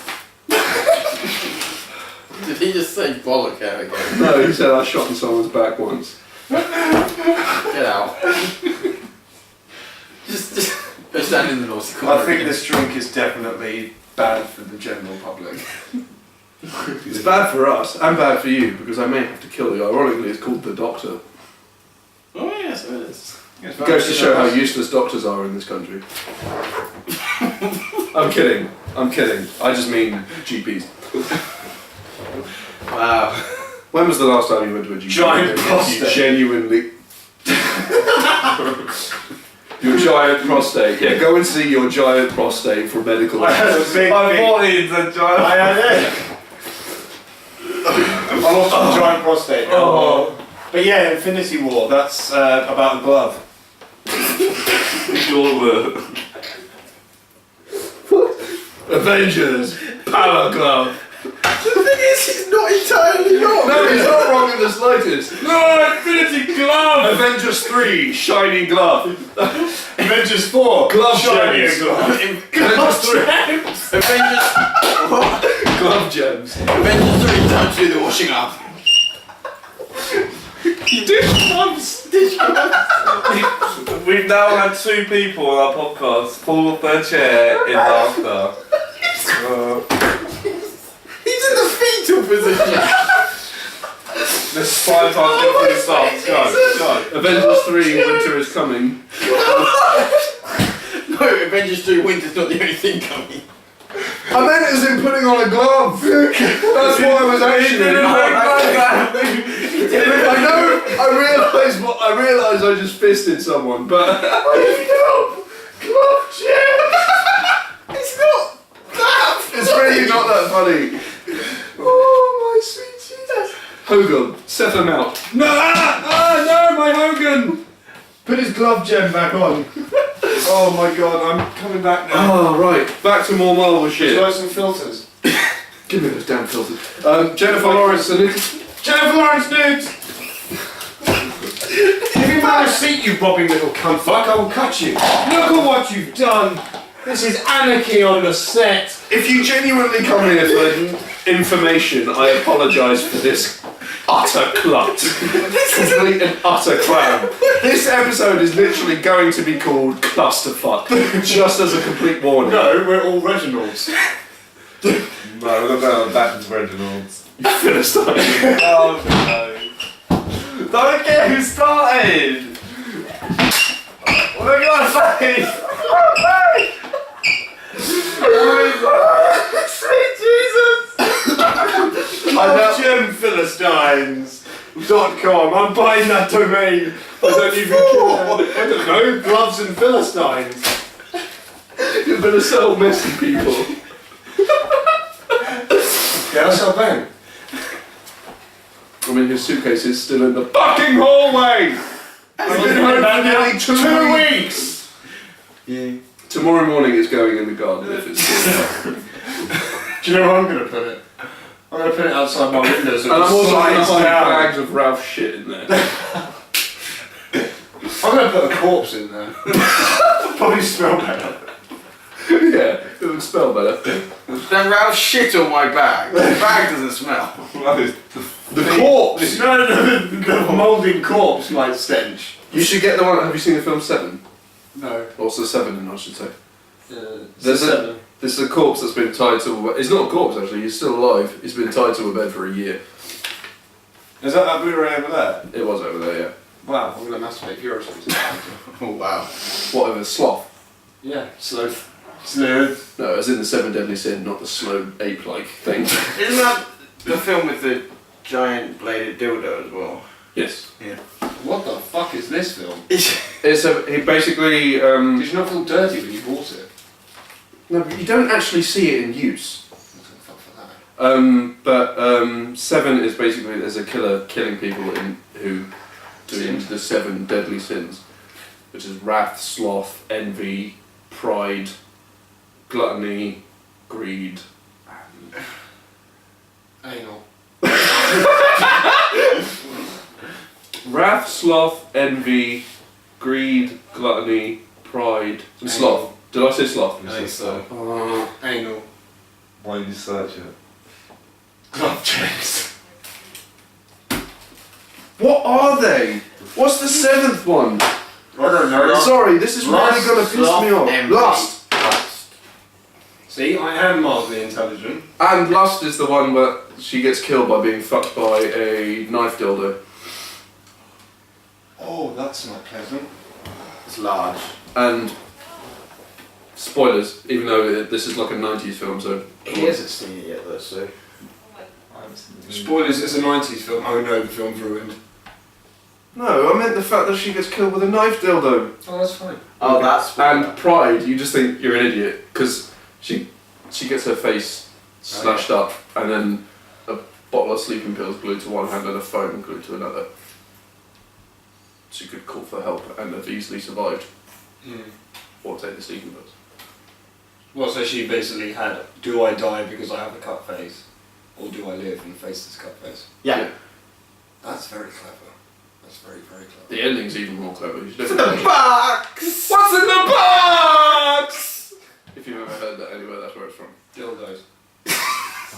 Did he just say bollock hair again? No, he said I shot in someone's back once. Get out. just go stand in the naughty corner. I think again. this drink is definitely bad for the general public. It's bad for us and bad for you because I may have to kill you. Ironically, it's called the Doctor. Oh yes, it is. It goes to show how useless doctors are in this country. I'm kidding. I just mean GPs. Wow. When was the last time you went to a GP? Giant You prostate. genuinely... Your giant prostate. Yeah, go and see your giant prostate for medical I had a big, I big thought he'd said giant. I had it. I lost a giant prostate. Oh. But yeah, Infinity War, that's about the glove. Avengers, Power Glove. The thing is, he's not entirely wrong. No, he's not wrong in the slightest. No, Infinity Glove! Avengers 3, Shiny Glove. Avengers 4, Glove shiny gems. glove. Avengers 3, Avengers. What? Glove Gems. Avengers 3 don't do the washing up. Dish gloves. We've now had 2 people on our podcast fall off their chair in laughter. He's in the fetal position. This 5 times different starts. Go. Avengers 3, Winter is Coming. No, Avengers 3 Winter's not the only thing coming. I meant it as in putting on a glove. That's what I was actually. I realised I just fisted someone, but I need help. Glove Gem. It's not that. It's really not that funny. Oh my sweet Jesus. Hogan, set him out. No! No, my Hogan! Put his glove gem back on. Oh my god, I'm coming back now. Oh, right. Back to more Marvel Would shit. you like some filters? Give me those damn filters. Jennifer Lawrence and Jennifer Lawrence nudes! Give me my receipt, you bobbing little cunt fuck, I will cut you. Look at what you've done. This is anarchy on the set. If you genuinely come here for information, I apologise for this utter clut. Complete and utter clown. This episode is literally going to be called Clusterfuck, just as a complete warning. No, we're all Reginalds. No, we're not going back to Reginald's. You Philistine. Oh no. Don't get who started! Look at my face! Sweet Jesus! GemPhilistines.com. I'm buying that domain. I don't even care. I don't know. Gloves and Philistines. You're going to sell messy people. Yeah, that's our bang. I mean, his suitcase is still in the fucking hallway! I've been home for nearly 2 weeks! Yeah. Tomorrow morning it's going in the garden if it's still there. Do you know where I'm going to put it? I'm going to put it outside my window so And I'm it also going to slides find down. bags of Ralph's shit in there. I'm going to put a corpse in there. Probably smell better. Yeah, it would smell better. Then Ralph shit on my bag. The bag doesn't smell. The corpse! No, the moulding corpse like stench. You should get the one. Have you seen the film Seven? No. Also Seven, I should say. There's This is a corpse that's been tied to a bed. It's not a corpse actually, he's still alive. He's been tied to a bed for a year. Is that Blu-ray over there? It was over there, yeah. Wow, I'm going to masturbate Eurosport. Oh wow. Whatever, sloth. Yeah, slow. No, as in the Seven Deadly Sin, not the slow ape-like thing. Isn't that the film with the giant bladed dildo as well? Yes. Yeah. What the fuck is this film? It's he basically. Did you not feel dirty when you bought it? No, but you don't actually see it in use. What the fuck for that? But 7 is basically there's a killer killing people who doing the 7 deadly sins, which is wrath, sloth, envy, pride, gluttony, greed, and Anal. wrath, sloth, envy, greed, gluttony, pride, and sloth. Did I say sloth? I think so. Anal. Why did you search it? Glove checks. What are they? What's the 7th one? I don't know. Sorry, this is really Lust, gonna piss sloth, me off. envy. Lust. See, I am mildly intelligent. And lust is the one where she gets killed by being fucked by a knife dildo. Oh, that's not pleasant. It's large. And spoilers, even though this is like a 90s film, so He hasn't seen it yet though, so. I haven't seen it. Spoilers, it's a 90s film. Oh no, the film's ruined. no, I meant the fact that she gets killed with a knife dildo. Oh, that's fine. Oh, that's And pride, you just think you're an idiot because she gets her face slashed up and then a bottle of sleeping pills glued to one hand and a phone glued to another. She could call for help and have easily survived, or take the sleeping pills. Well, so she basically had, do I die because I have a cut face? Or do I live and face this cut face? Yeah. That's very clever. That's very, very clever. The ending's even more clever. You should It's in definitely- the box! What's in the box? If you've ever heard that anywhere, that's where it's from. Dildos.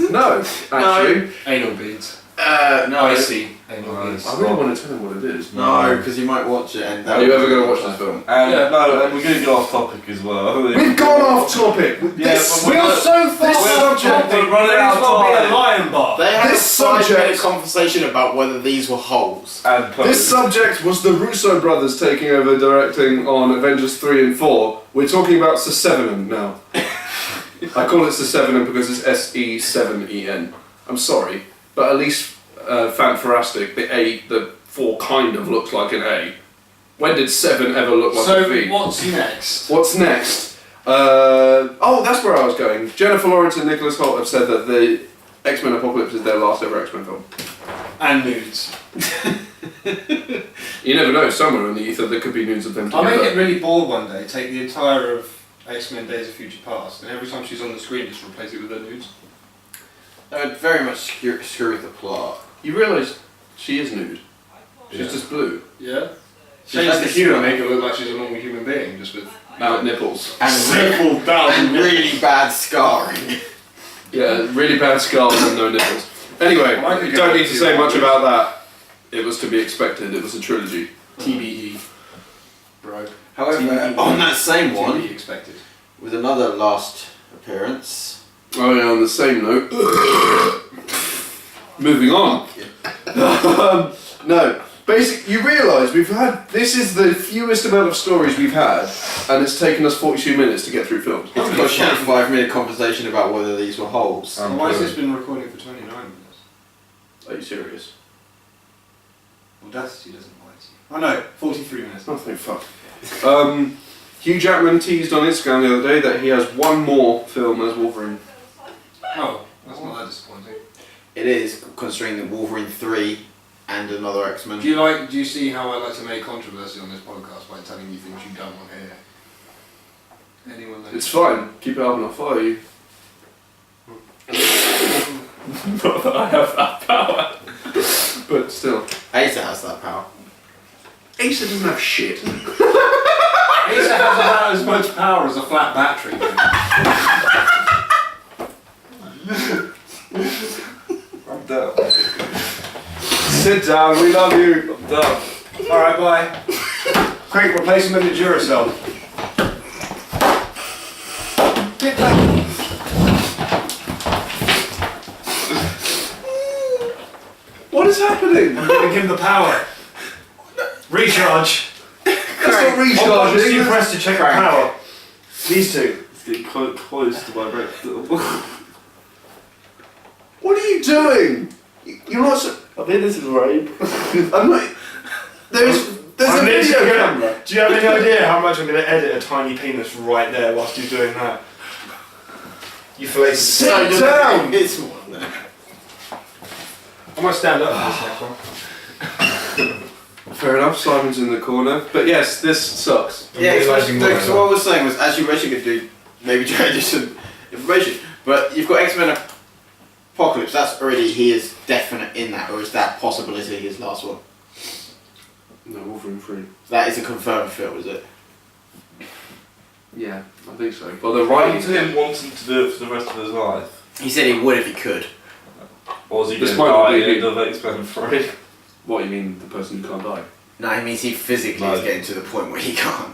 No, actually. Anal beads. No. Icy anal beads. I really want to tell him what it is. No, because you might watch it and. Are you ever going to watch this film? Yeah. No, and we're going to go off topic as well. We've gone off topic. Yeah, This, but We're so far this off subject- topic. we're running out of May as well be time. a lion bar. They had This a 5-minute subject- conversation about whether these were holes. And This subject was the Russo brothers taking over directing on Avengers 3 and 4. We're talking about Sesevenum now. I call it Sesevenum because it's SE7EN. I'm sorry, but at least Fantastic, the 4 kind of looks like an A. When did 7 ever look like a V? So, what's next? What's next? Oh, that's where I was going. Jennifer Lawrence and Nicholas Hoult have said that the X-Men Apocalypse is their last ever X-Men film. And nudes. You never know, somewhere in the ether there could be news of them I'll together. make it really bored one day, take the entire of X-Men Days of Future Past, and every time she's on the screen just replace it with her nudes. That would very much screw with the plot. You realise she is nude. She's just blue. Yeah? She Change has the this hue and smell. make it look like she's a normal human being, just with Out nipples. And several and thousand really bad scarring. Yeah, really bad scars and no nipples. Anyway, Well, I could you get don't back need to to you say on much this. about that. It was to be expected. It was a trilogy. TBE. bro. However, on that same To one, be expected. with another last appearance. Oh yeah, on the same note. Moving on. No, basically, you realise this is the fewest amount of stories we've had, and it's taken us 42 minutes to get through films. It's because she had a 5-minute conversation about whether these were holes. So why has this been recording for 29 minutes? Are you serious? Audacity doesn't lie to you. Oh no, 43 minutes. Oh, thank fuck. Hugh Jackman teased on Instagram the other day that he has one more film as Wolverine. Oh, that's not that disappointing. It is, considering that Wolverine 3 and another X-Men. Do you see how I like to make controversy on this podcast by telling you things you don't want to hear? Anyone knows? It's fine. Keep it up and I'll follow you. Not that I have that power. But still. Asa has that power. Asa doesn't have shit. Asa has about as much power as a flat battery. I'm down. Sit down, we love you. I'm down. Alright, bye. Quick, replace him with a Duracell. What is happening? I'm giving him the power. Recharge. That's not You recharging. press to check the power. These two. It's getting close to my rectum. What are you doing? You're not. I think this is rape. I'm not. There's a video camera. Do you have any idea how much I'm going to edit a tiny penis right there whilst you're doing that? You feel Sit down. It's one there. I might stand up for this next one. Fair enough, Simon's in the corner. But yes, this sucks. Yeah, realising so what what I was saying was, as you wish you could do, maybe try to do some information. But you've got X-Men Apocalypse. That's already he is definite in that, or is that possibility his last one? No, Wolverine 3. That is a confirmed film, is it? Yeah, I think so. But the Why writing did him wanting to do it for the rest of his life? He said he would if he could. Or was he This going to might die be- at the end of X-Men 3? What, you mean the person who can't die? No, he means he physically is getting to the point where he can't.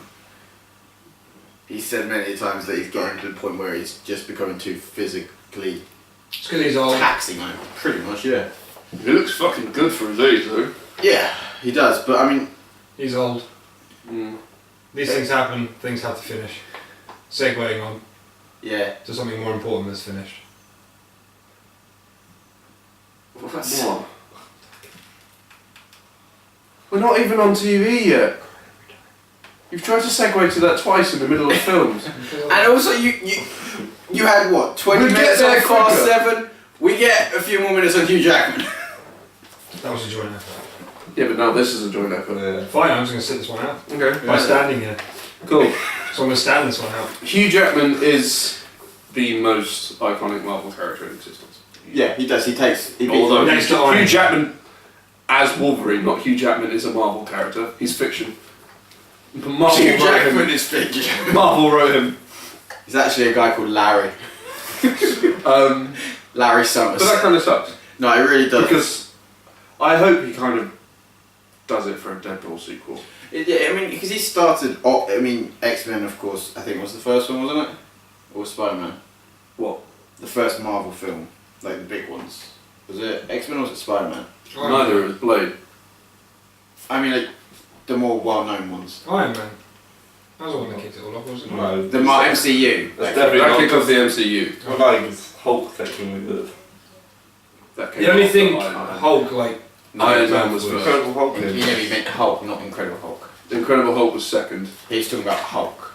He said many times that he's getting to the point where he's just becoming too physically It's because he's old. taxing on him. Pretty much, yeah. He looks fucking good for his age, though. Yeah, he does, but I mean, He's old. Mm. These things happen, things have to finish. Segueing on yeah. to something more important that's finished. What? We're not even on TV yet. You've tried to segue to that twice in the middle of films. And also, you had what, 20 We get minutes on there Fast quicker. 7? We get a few more minutes on Hugh Jackman. That was a joint effort. Yeah, but now this is a joint effort. Yeah. Fine, I'm just going to sit this one out. Okay. By standing here. Cool. So I'm going to stand this one out. Hugh Jackman is the most iconic Marvel character in existence. Yeah, he does. He beats Although Next Hugh to Iron Man. Jackman as Wolverine, not Hugh Jackman is a Marvel character. He's fiction. But Marvel Hugh wrote Jackman him. is fiction. Marvel wrote him. He's actually a guy called Larry. Larry Summers. But that kind of sucks. No, it really does. Because I hope he kind of does it for a Deadpool sequel. Yeah, I mean, because he started. X-Men, of course. I think was the first one, wasn't it? Or Spider-Man? What? The first Marvel film, like the big ones. Was it X-Men or was it Spider-Man? Neither. It was Blade. I mean, like the more well-known ones. Iron Man. That was the one that kicked it all off, wasn't it? No. The MCU. That's Like, definitely That not. kicked off the MCU. Well, no, because Hulk technically good. That came The only off thing Iron Man. Hulk, like, Iron Man was first. Incredible Hulk. you did. know, he meant Hulk, not Incredible Hulk. Incredible Hulk was second. He's talking about Hulk.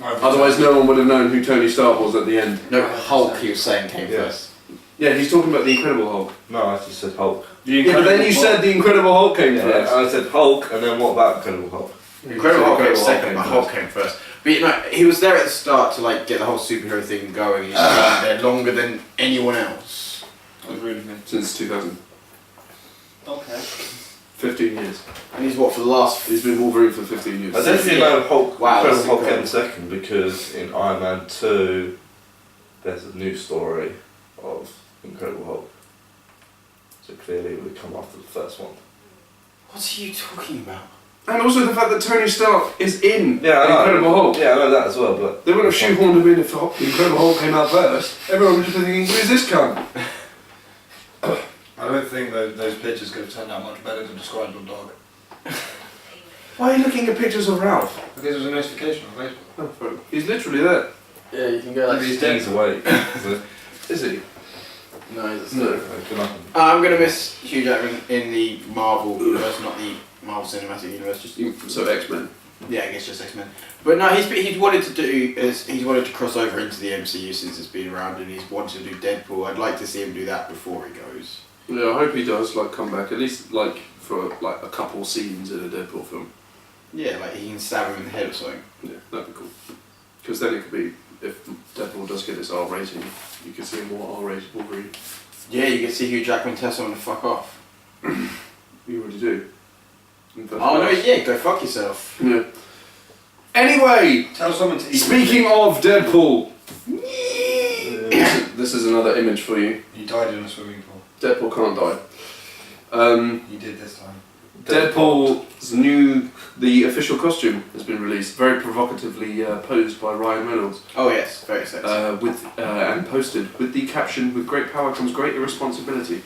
Otherwise, no one would have known who Tony Stark was at the end. No, Hulk. He was saying came Yeah. first. Yeah, he's talking about the Incredible Hulk. No, I just said Hulk. Yeah, but then you said the Incredible Hulk came Yeah, first. I said Hulk, and then what about Incredible Hulk? Incredible Hulk came Incredible second, but Hulk came first. But you know, he was there at the start to like get the whole superhero thing going. He's been there longer than anyone else. that was really good. Since 2000. Okay. 15 years. And he's what for the last. He's been Wolverine for 15 years. I definitely know Hulk. Wow, Incredible that's Hulk came incredible. second because in Iron Man 2, there's a new story of Incredible Hulk. So clearly it would come after the first one. What are you talking about? And also the fact that Tony Stark is in Yeah, I know. Incredible Hulk. Yeah, I know that as well, but They wouldn't have shoehorned him in if the Incredible Hulk came out first. Everyone would just be thinking, who's this cunt? I don't think those pictures could have turned out much better to describe your dog. Why are you looking at pictures of Ralph? Because it was a notification on Facebook. Oh, he's literally there. Yeah, you can go like. he's dead away. So, Is he? No, he's No. good nothing. I'm gonna miss Hugh Jackman in the Marvel universe, not the Marvel Cinematic Universe. Just So X-Men. yeah, I guess just X-Men. But no, he's wanted to do is he's wanted to cross over into the MCU since it's been around, and he's wanted to do Deadpool. I'd like to see him do that before he goes. Yeah, I hope he does come back, at least for a couple scenes in a Deadpool film. Yeah, like he can stab him in the head or something. Yeah, that'd be cool. Because then it could be, if Deadpool does get its R rating, you could see a more R-rated Wolverine. Yeah, you can see Hugh Jackman tell someone to fuck off. You already do. Oh no, yeah, go fuck yourself. Yeah. Anyway, Tell someone to eat. speaking of Deadpool, this is another image for you. He died in a swimming pool. Deadpool can't die. He did this time. Deadpool's the official costume has been released, very provocatively posed by Ryan Reynolds, Oh yes, very sexy. and posted with the caption, "With great power comes great irresponsibility."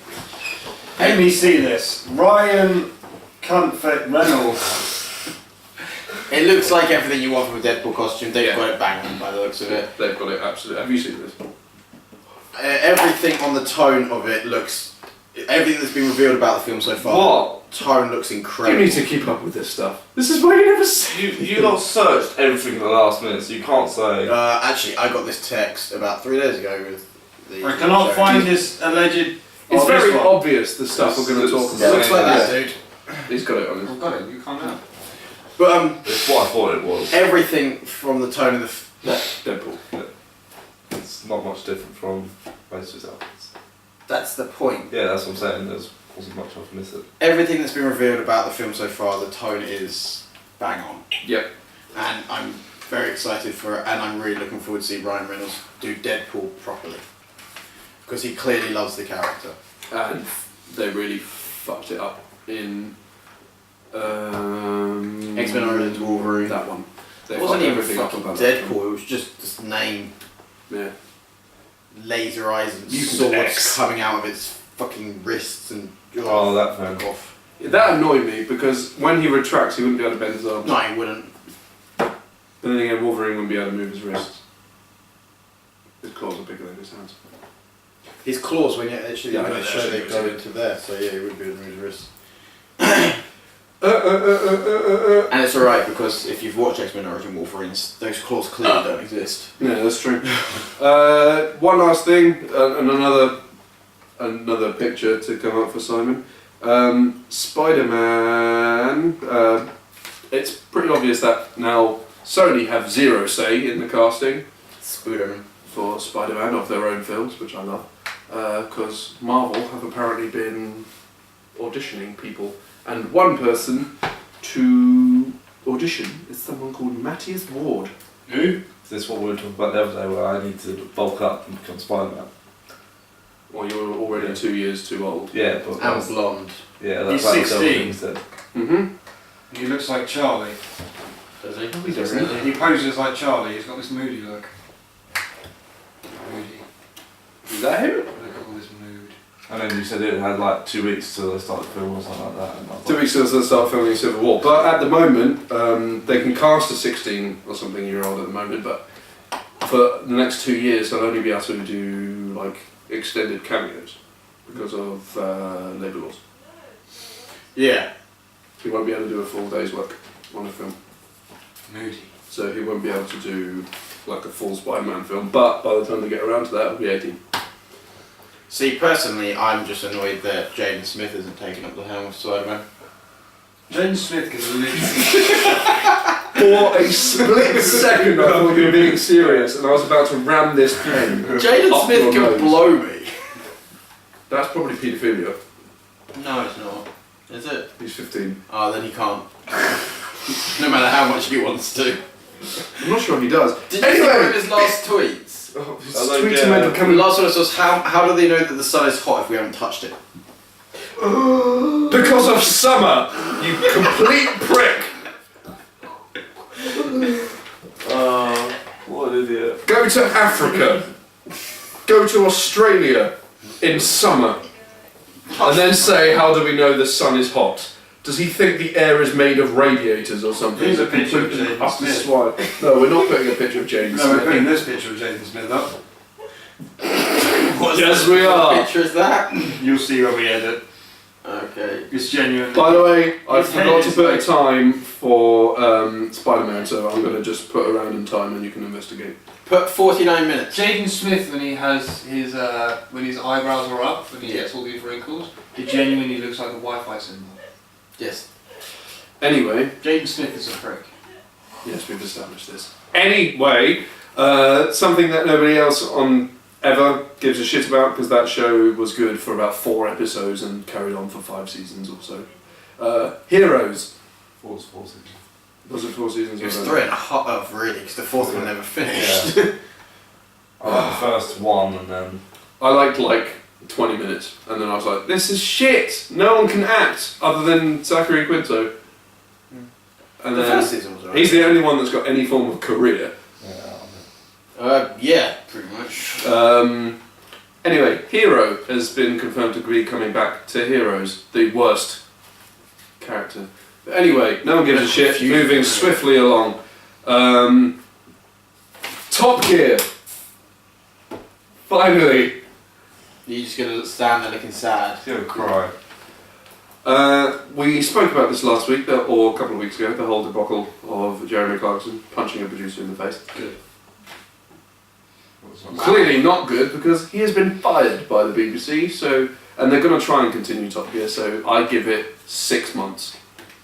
Let me see this. Ryan Comfort Reynolds. It looks like everything you want from a Deadpool costume. They've Yeah. got it banging by the looks of it. They've got it absolutely. Have you seen this? Everything on the tone of it looks. Everything that's been revealed about the film so far. What? Tone looks You incredible. need to keep up with this stuff. This is why you never see. You lot searched everything at the last minute, so you can't say. Actually, I got this text about 3 days ago with the. I cannot find this alleged It's Oh, this very one. obvious the stuff we're going to talk It about. looks like that, dude. He's got it on his. I've got it, you can't help. But It's what I thought it was. everything from the tone of the Deadpool. It's not much different from most of his outfits. that's the point. Yeah, that's what I'm saying. There wasn't much of missing. Everything that's been revealed about the film so far, the tone is bang on. Yep. And I'm very excited for it, and I'm really looking forward to see Ryan Reynolds do Deadpool properly. Because he clearly loves the character. And they really fucked it up in X-Men Origins Wolverine. That one. They It wasn't fucked even everything up fucking about that Deadpool, it was just this name, one. Yeah. laser eyes and Mutant swords X. coming out of its fucking wrists and... Oh, that fuck thing. off. That annoyed me because when he retracts, he wouldn't be able to bend his arms. No, he wouldn't. But then again, Wolverine wouldn't be able to move his wrists. His claws are bigger than his hands. His claws, when you actually Yeah, when I they know, show actually, they it go was- into there, so yeah, he would be able to move his wrists. Yeah, And it's alright because if you've watched X-Men Origin Wolverines, those claws clearly don't exist. that's true. One last thing, and another picture to come up for Simon. Spider-Man. It's pretty obvious that now Sony have zero say in the casting Spooderman. for Spider-Man of their own films, which I love, because Marvel have apparently been auditioning people, and one person to audition is someone called Matthias Ward. Who? Is this what we were talking about the other day where I need to bulk up and become Spider-Man? Well, you're already 2 years too old. Yeah, but And that's, blonde. yeah, He's that's like the 16. thing said. Mm-hmm. He looks like Charlie. Does he? he doesn't. He poses like Charlie. He's got this moody look. Moody. Is that him? Look at all this mood. And then you said it had like 2 weeks till they start the film or something like that. And I was 2 weeks till they start filming Civil War. But at the moment, they can cast a 16 or something year old at the moment, but for the next 2 years they'll only be able to do like extended cameos because of labour laws. Yeah. He won't be able to do a full day's work on a film. Moody. So he won't be able to do like a full Spider-Man film, but by the time they get around to that, it'll be 18. See, personally, I'm just annoyed that Jaden Smith isn't taking up the helm of Spider-Man. Jaden Smith can literally. For a split second I thought you were being serious and I was about to ram this pen. Jaden Up Smith your can nose. blow me. That's probably paedophilia. No, it's not. Is it? He's 15. Oh, then he can't. No matter how much he wants to. I'm not sure he does. Did you see one of his last tweets? Oh, his I like, tweets yeah. are meant to The come last one was, how do they know that the sun is hot if we haven't touched it? because of summer, you complete prick. what an idiot. Go to Africa. Go to Australia in summer. And then say, how do we know the sun is hot? Does he think the air is made of radiators or something? Here's a picture of Completely Jaden up the Smith. swine. No, we're not putting a picture of Jaden No, we're Smith. putting this picture of Jaden Smith up. Yes, we What are. picture is that? You'll see when we edit. Okay. It's genuine. By the way, I His forgot head to is put a like- time for Spider-Man, so I'm going to just put a random time and you can investigate. Put 49 minutes. Jaden Smith, when he has his when his eyebrows are up, when he gets all these wrinkles, he genuinely looks like a Wi-Fi symbol. Yes. Anyway, Jaden Smith is a prick. yes, we've established this. Anyway, something that nobody else on ever gives a shit about, because that show was good for about 4 episodes and carried on for 5 seasons or so. Heroes. Four seasons. Was it 4 seasons? It was or 3.5, really, because the fourth one never finished. Yeah. I like the first one and then. I liked like 20 minutes, and then I was like, this is shit! No one can act other than Zachary Quinto. And The then first season was alright. he's the only one that's got any form of career. Yeah, pretty much. Anyway, Hero has been confirmed to be coming back to Heroes, the worst character. But anyway, no one gives a shit, moving swiftly along. Top Gear! Finally! You're just gonna stand there looking sad. You're gonna cry. We spoke about this last week, or a couple of weeks ago, the whole debacle of Jeremy Clarkson punching a producer in the face. What Clearly not good because he has been fired by the BBC. So, and they're going to try and continue Top Gear. So I give it 6 months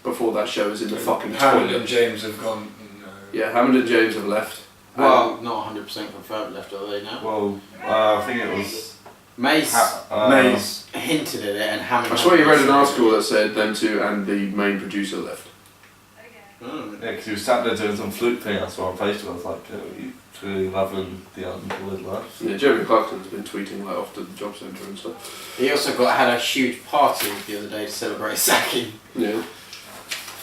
before that show is in the fucking Hammond toilet. and James have gone. No. Yeah, Hammond and James have left. Well, not 100% confirmed left, are they now? Well, I think it was Mace Maze. hinted at it and Hammond... I swear you read an article that said them two and the main producer left. Oh. Yeah, because he was sat there doing some flute thing. That's what I posted. I was like, you really loving the unemployed life. Yeah, Jeremy Clarkson's been tweeting like off to the job centre and stuff. He also had a huge party the other day to celebrate sacking. Yeah.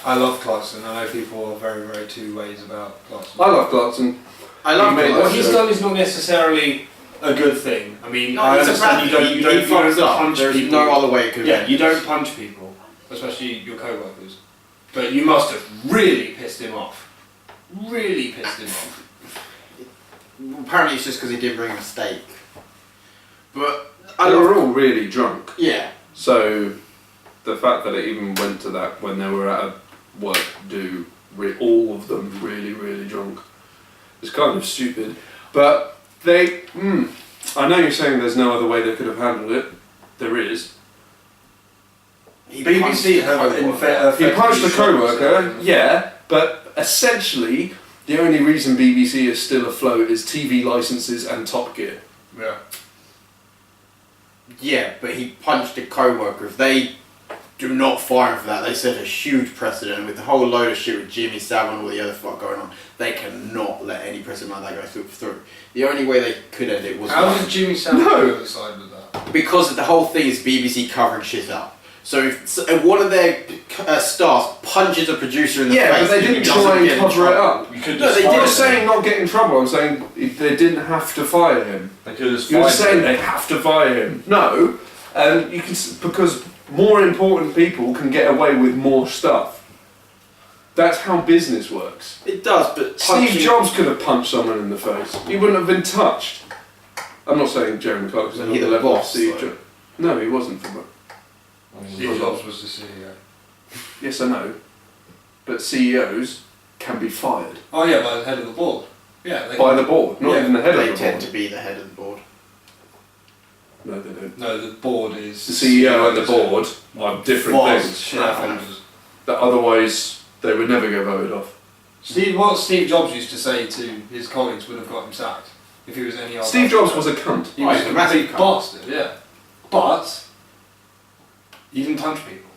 I love Clarkson. I know people are very, very two ways about Clarkson. I love Clarkson. I love He made him. What he's done is not necessarily a good thing. I mean, I it's a understand you bad don't, thing. you don't, He you don't fucks up. punch There's people. no other way it could Yeah, be. you don't punch people, especially your co-workers. But you must have really pissed him off. Really pissed him off. Apparently it's just because he didn't bring a steak. But They were all really drunk. yeah. So the fact that it even went to that when they were at a work do all of them really, really drunk is kind of stupid. But they, I know you're saying there's no other way they could have handled it. There is. BBC have He punched a co-worker, yeah, but essentially the only reason BBC is still afloat is TV licenses and Top Gear. Yeah. Yeah, but he punched a co-worker. If they do not fire him for that, they set a huge precedent with the whole load of shit with Jimmy Savile and all the other fuck going on. They cannot let any precedent like that go through. The only way they could end it was How did Jimmy Savile go to the side with that? because the whole thing is BBC covering shit up. So if one of their staff punches a producer in the face, but they he didn't doesn't try get and in cover it trouble. up. You could No, just they fire I'm did not him. saying not get in trouble, I'm saying they didn't have to fire him. They could have just You're fired saying him. they have to fire him. No, you can because more important people can get away with more stuff. That's how business works. It does, but Steve punching- Jobs could have punched someone in the face. He wouldn't have been touched. I'm not saying Jeremy Clarkson Was on he the the level of boss, Steve though? Jobs. No, he wasn't from Steve Jobs was the CEO. Yes, I know. But CEOs can be fired Oh yeah, by the head of the board. Yeah. They by the board, not Yeah, even the head They of the tend board. to be the head of the board. No, they don't. No, the board is The CEO and the board are different Was. things. shareholders. That otherwise they would never get voted off. What Steve Jobs used to say to his colleagues would have got him sacked if he was any other. Steve Jobs was a cunt. He was Oh, a he's a massive complete cunt. bastard. Yeah, but he didn't punch people.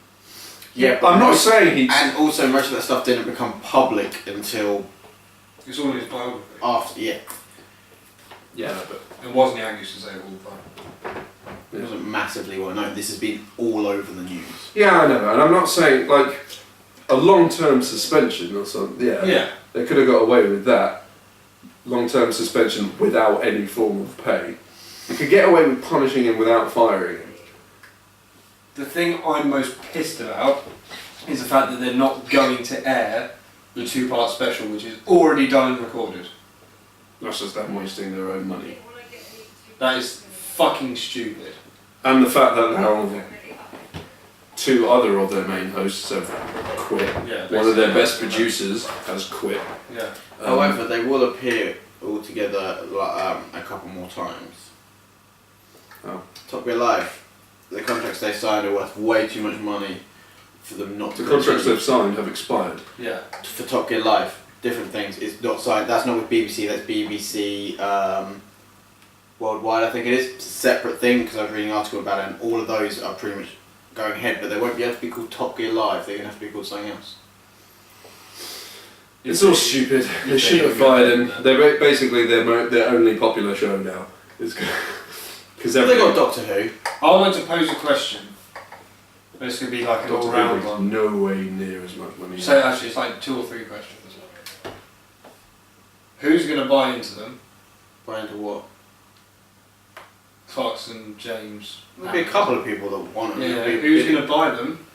Yeah, I'm not saying he. And also, most of that stuff didn't become public until It's all in his biography. after. Yeah, Yeah, but And Wozniak used to say it all the time. it wasn't massively well known. This has been all over the news. yeah, I know, and I'm not saying like a long-term suspension or something. Yeah, Yeah. they could have got away with that. Long-term suspension without any form of pay. You could get away with punishing him without firing him. The thing I'm most pissed about is the fact that they're not going to air the 2-part special, which is already done and recorded. That's just them wasting their own money. That is fucking stupid. And the fact that now 2 other of their main hosts have quit. Yeah. One of their basically. best producers has quit. Yeah. However, they will appear all together a couple more times. Oh. Top Gear Live, the contracts they signed are worth way too much money for them not to. The contracts continue. they've signed have expired. Yeah. For Top Gear Live, different things. It's not signed. That's not with BBC. That's BBC Worldwide. I think it is. It's a separate thing because I was reading an article about it, and all of those are pretty much going ahead, but they won't be able to be called Top Gear Live. They're gonna have to be called something else. It's all stupid. They should have fired him. They're basically their only popular show now. Because They got Doctor Who. I would like to pose a question. But it's going to be like an Doctor all-round Who one. makes no way near as much money. So actually, it's like 2 or 3 questions. Who's going to buy into them? Buy into what? Clarkson, James. There'll be a couple of people that want them. Yeah. Who's going to buy them?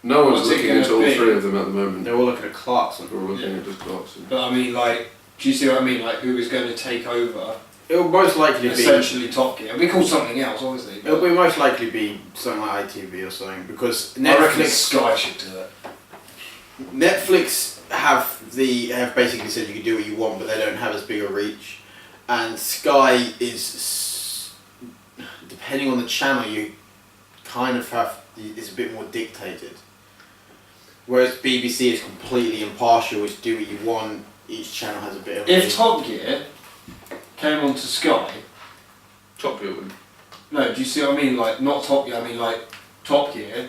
No one's What's it looking into gonna all be? 3 of them at the moment. They're all looking at Clarkson. We're all looking Yeah. at just Clarkson. But I mean, like, do you see what I mean? Like, who is going to take over? It'll most likely be. Essentially, Top Gear. We call something else, obviously. It'll be most likely be something like ITV or something because I reckon Netflix. Sky should do it. Netflix have basically said you can do what you want, but they don't have as big a reach. and Sky depending on the channel, you kind of it's a bit more dictated. Whereas BBC is completely impartial, it's do what you want, each channel has a bit of... If Top Gear came onto Sky... Top Gear would. No, do you see what I mean? Like, not Top Gear, I mean like Top Gear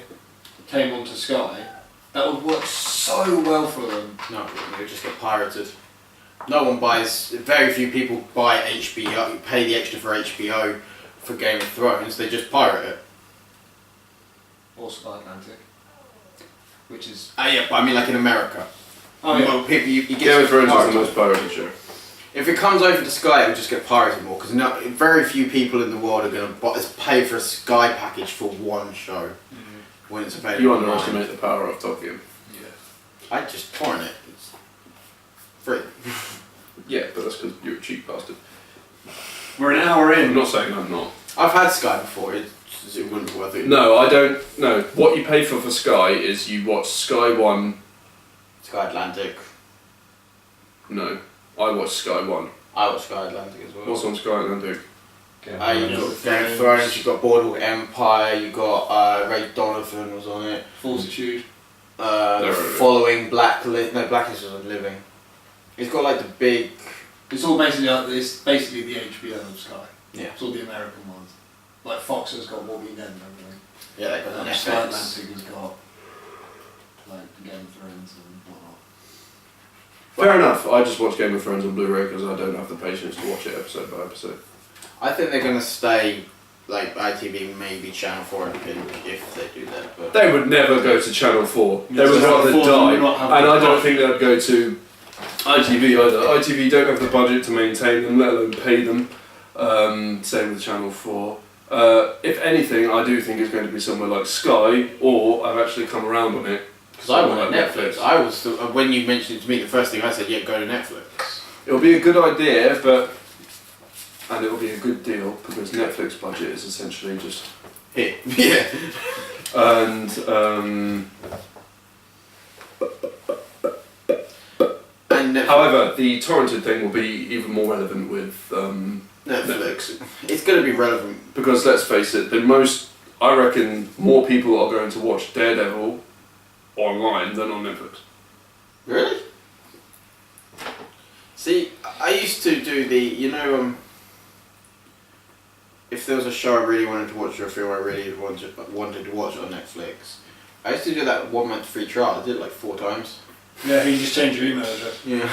came onto Sky, that would work so well for them. No, it would just get pirated. No one buys, very few people buy HBO, pay the extra for HBO for Game of Thrones, they just pirate it. Or Sky Atlantic. Which is... Yeah, but I mean like in America. Oh yeah. Well, people, you get Game of Thrones is pirated. the most pirated show. If it comes over to Sky, it will just get pirated more, because very few people in the world are going to pay for a Sky package for one show when it's available. You online. underestimate the power of Top Gear. Yeah. I just torrent it. It's free. Yeah, but that's because you're a cheap bastard. We're an hour I'm in. not saying I'm not. I've had Sky before. It wouldn't be worth it. No, I don't. No, what you pay for Sky is you watch Sky One. Sky Atlantic. No, I watch Sky One. I watch Sky Atlantic as well. What's on Sky Atlantic? You've got Game of Thrones, you've got Boardwalk Empire, you've got Ray Donovan was on it. Fortitude. Following Blacklist. No, Blacklist was on Living. It's got like the big. It's all basically like this, basically the HBO of Sky. Yeah. It's all the American ones. Like Fox has got Walking Dead and everything. Yeah, they got And Sky Netflix. Atlantic has got like Game of Thrones and whatnot. Fair enough. I just watch Game of Thrones on Blu-ray because I don't have the patience to watch it episode by episode. I think they're gonna stay like ITV, maybe Channel 4 and Pink if they do that. But They would never go to Channel 4. Yeah, They would Channel rather 4 die. would not have And the I don't budget. think they'd go to ITV either. ITV don't have the budget to maintain them, let alone pay them. Same with Channel 4. If anything, I do think it's going to be somewhere like Sky, or I've actually come around on it. because I somewhere wanted like Netflix. I was when you mentioned it to me, the first thing I said, yeah, go to Netflix. It'll be a good idea, and it'll be a good deal because Netflix budget is essentially just Hit. Yeah. and. And Netflix. However, the torrented thing will be even more relevant with Netflix. It's going to be relevant. because let's face it, I reckon more people are going to watch Daredevil online than on Netflix. Really? See, I used to do if there was a show I really wanted to watch or a film I really wanted to watch on Netflix, I used to do that 1 month free trial. I did it like 4 times. Yeah, you just change your email address. Yeah.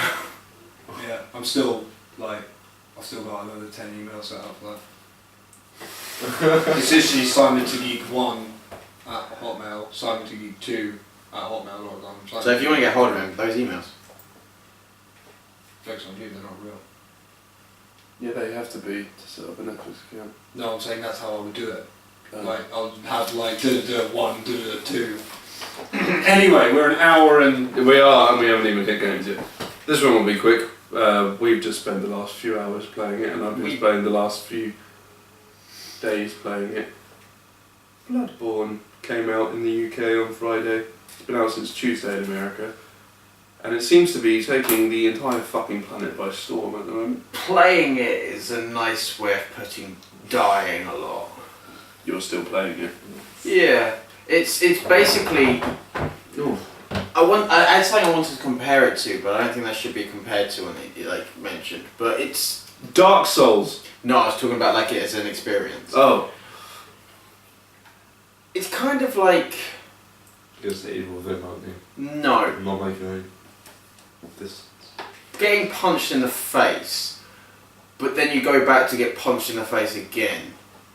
Yeah, I've still got another 10 emails set up for that. It's literally SimonToGeek1 at Hotmail, SimonToGeek2 at Hotmail.com. So if you want to get hold of him, those emails. Joke's on you, they're not real. Yeah, they have to be to set up a Netflix account. No, I'm saying that's how I would do it. Um, Like, I would have like one, 2. Anyway, we're an hour and... We are, and we haven't even hit games yet. This one will be quick. We've just spent the last few hours playing it, and I've been spending the last few days playing it. Bloodborne came out in the UK on Friday. It's been out since Tuesday in America. And it seems to be taking the entire fucking planet by storm at the moment. Playing it is a nice way of putting dying a lot. You're still playing it. Yeah, it's basically. Ooh. I had something I wanted to compare it to, but I don't think that should be compared to when they mentioned. But it's Dark Souls! no, I was talking about like it as an experience. Oh. It's kind of like Against the evil thing, aren't you? no, Not making any distance. getting punched in the face, but then you go back to get punched in the face again,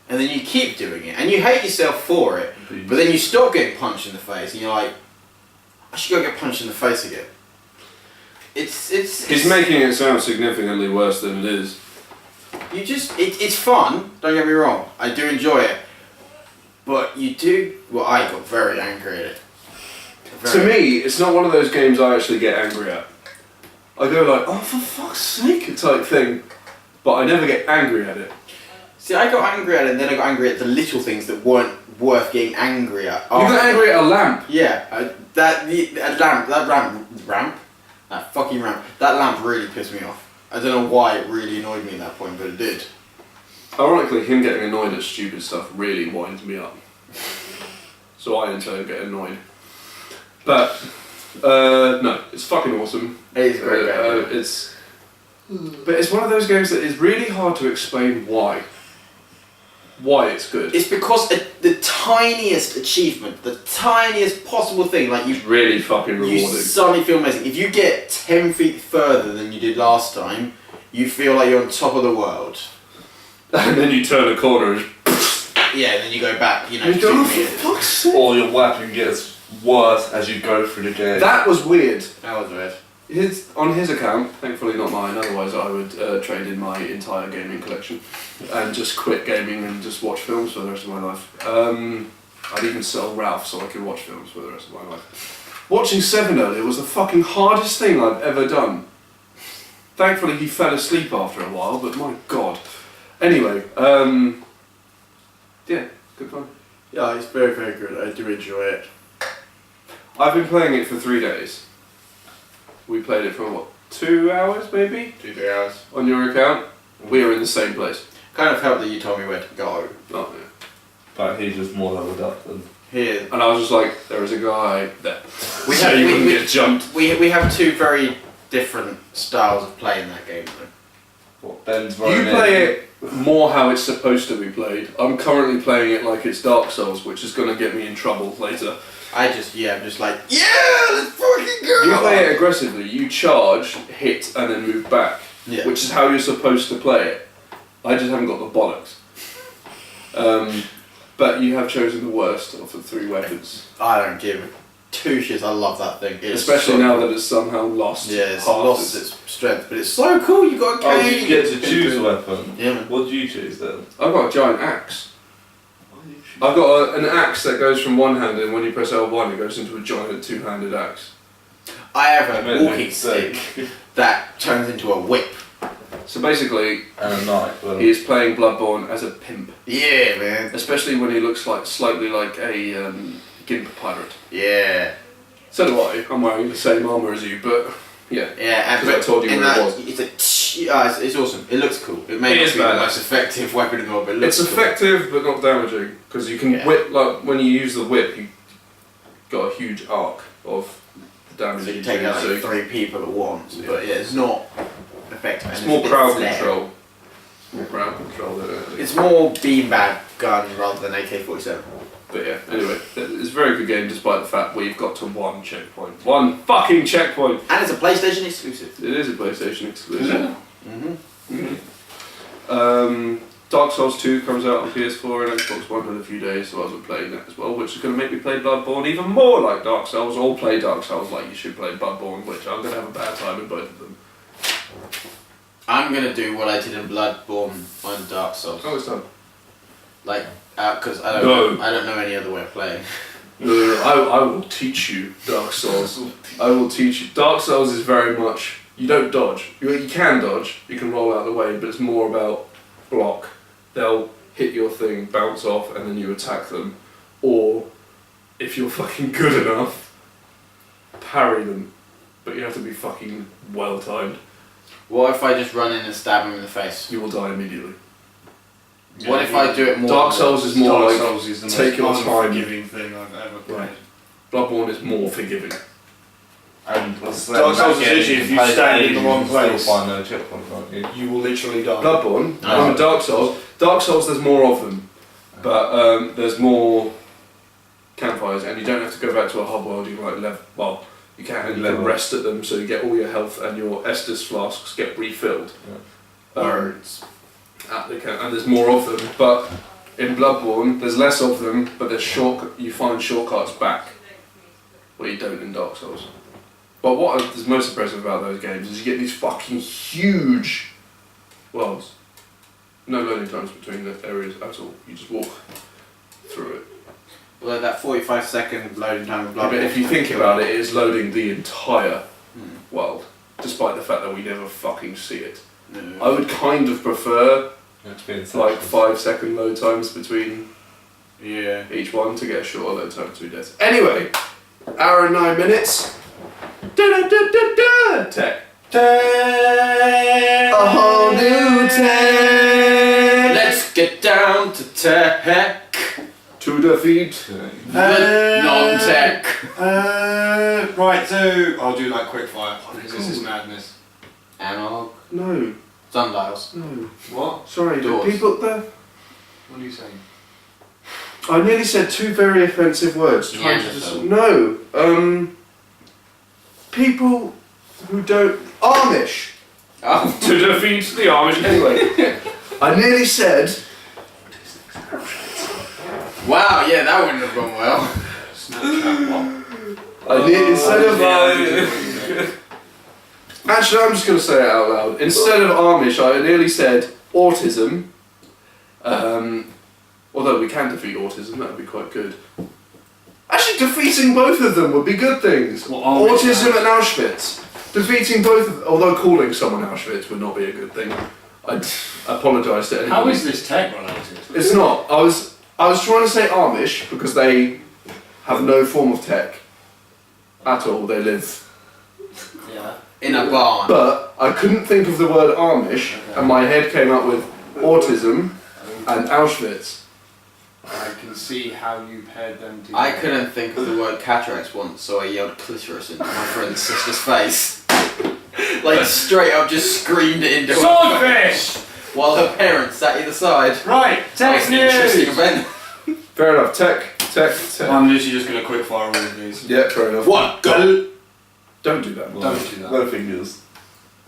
and then you keep doing it, and you hate yourself for it. But then you stop getting punched in the face, and you're like, I should go get punched in the face again. He's making it sound significantly worse than it is. It's fun, don't get me wrong, I do enjoy it, but I got very angry at it. To me, it's not one of those games I actually get angry at. I go like, oh for fuck's sake type thing, but I never get angry at it. See, I got angry at it, and then I got angry at the little things that weren't worth getting angry at. You got angry at a lamp. Yeah, that fucking ramp, that lamp really pissed me off. I don't know why it really annoyed me at that point, but it did. Ironically, him getting annoyed at stupid stuff really winds me up. So I in turn get annoyed. But no, it's fucking awesome. It is a great game. But it's one of those games that is really hard to explain why it's good. It's because the tiniest achievement, the tiniest possible thing, like It's really fucking you rewarding. suddenly feel amazing. If you get 10 feet further than you did last time, you feel like you're on top of the world. And then you turn a corner and Yeah, and then you go back, you know, you 2 go, meters. for fuck's sake. Or your weapon gets worse as you go through the game. That was weird. That was weird. On his account, thankfully not mine, otherwise I would trade in my entire gaming collection and just quit gaming and just watch films for the rest of my life. I'd even sell Ralph so I could watch films for the rest of my life. Watching Seven earlier was the fucking hardest thing I've ever done. Thankfully he fell asleep after a while, but my god. Anyway, yeah, good fun. Yeah, it's very, very good. I do enjoy it. I've been playing it for 3 days. We played it for what, 2 hours maybe? 2-3 hours. On your account? We were in the same place. Kind of helped that you told me where to go. Oh, yeah. But he's just more leveled up than. Here. And I was just like, there is a guy there. We So have- you we- wouldn't we- get jumped. We have two very different styles of playing that game, though. What, Ben's You running play in. it more how it's supposed to be played. I'm currently playing it like it's Dark Souls, which is going to get me in trouble later. I'm just like, yeah, let's fucking go! You play it aggressively, you charge, hit, and then move back, Yeah. which is how you're supposed to play it. I just haven't got the bollocks. But you have chosen the worst of the 3 weapons. I don't give 2 shits. I love that thing. It's Especially so now cool. that it's somehow lost Yeah, it's half lost its strength, but it's so cool. You got a Oh, cane. you get to choose a weapon. Yeah, man. What do you choose then? I've got a giant axe. I've got an axe that goes from one-handed, and when you press L1 it goes into a giant 2-handed axe. I have I a mean, walking it's stick sick. that turns into a whip. So basically, And a knife. Well, he is playing Bloodborne as a pimp. Yeah, man. Especially when he looks like slightly like a gimp pirate. Yeah. So do I. I'm wearing the same armour as you, but yeah. Yeah, and 'Cause I told you in where it that, was. it's awesome. It looks cool. It may It not is be the badass. most effective weapon in the world, but it looks It's effective but not damaging because you can Yeah. whip, like when you use the whip, you got a huge arc of damage. cool. So you you take do, out so like 3 people at once, but yeah, it's not effective. it's and more a bit crowd flair. control. More crowd control than anything. It's more beanbag gun rather than AK-47. But yeah, anyway, it's a very good game despite the fact we've got to 1 checkpoint. 1 fucking checkpoint! And it's a PlayStation exclusive. It is a PlayStation exclusive. Mm-hmm. Dark Souls 2 comes out on PS4 and Xbox One in a few days, so I was playing that as well, which is going to make me play Bloodborne even more like Dark Souls, or play Dark Souls like you should play Bloodborne, which I'm going to have a bad time in both of them. I'm gonna do what I did in Bloodborne on Dark Souls. Oh, it's done. Like, because I don't know any other way of playing. No, I will teach you Dark Souls. I will teach you. Dark Souls is very much, you don't dodge. You can dodge, you can roll out of the way, but it's more about block. They'll hit your thing, bounce off, and then you attack them. Or, if you're fucking good enough, parry them. But you have to be fucking well timed. What if I just run in and stab him in the face? You will die immediately. What if I do it more? Dark Souls is more Dark like Souls is the take your most time. unforgiving thing I've ever played. Right. Bloodborne is more forgiving. And Dark Souls is literally if you stand in the wrong place. Still find no checkpoint, can't you? You will literally die. Bloodborne, Oh. and Dark Souls there's more of them, but there's more campfires, and you don't have to go back to a hub world. You can you can Level. rest at them, so you get all your health and your Estus flasks get refilled. Birds. At the camp, and there's more of them. But in Bloodborne, there's less of them, but there's you find shortcuts back, where you don't in Dark Souls. But what is most impressive about those games is you get these fucking huge worlds. No loading times between the areas at all. You just walk through it. Well, that 45-second loading time of Yeah, Bloodborne. but if you think about it, it is loading the entire Hmm. world, despite the fact that we never fucking see it. No. I would kind of prefer It's been like 5-second load times between Yeah. each one to get a shorter load time between deaths. Anyway, hour and 9 minutes. Da-da-da-da-da! Tech. Tech. A whole new tech. Let's get down to tech. To defeat. The non-tech. Right, so I'll do like quick fire because this is madness. Analog. No, Sundials. no. What? Sorry, the Doors. people there. What are you saying? I nearly said two very offensive words. Trying to Neanderthal. no. People who don't Amish. Oh. To defeat the Amish. Anyway, I nearly said. Wow, yeah, that wouldn't have gone well. Snapchat what? I nearly instead of. Yeah. Actually, I'm just going to say it out loud. Instead of Amish, I nearly said autism. Although we can defeat autism, that would be quite good. Actually, defeating both of them would be good things. What, Amish Autism and Auschwitz. Defeating both of although calling someone Auschwitz would not be a good thing. I'd apologise to anyone. How is this tech related? It's not. I was trying to say Amish because they have no form of tech at all. They live. Yeah. In a barn. But I couldn't think of the word Amish, and my head came up with autism and Auschwitz. I can see how you paired them together. I couldn't think of the word cataracts once, so I yelled clitoris into my friend's sister's face. Like straight up just screamed it into her Swordfish! face, while her parents sat either side. Right, That was tech an interesting news. event. Fair enough. Tech. I'm literally just gonna quick fire all of these. Yeah, fair enough. What? Go! Don't do that. Don't do that. No fingers.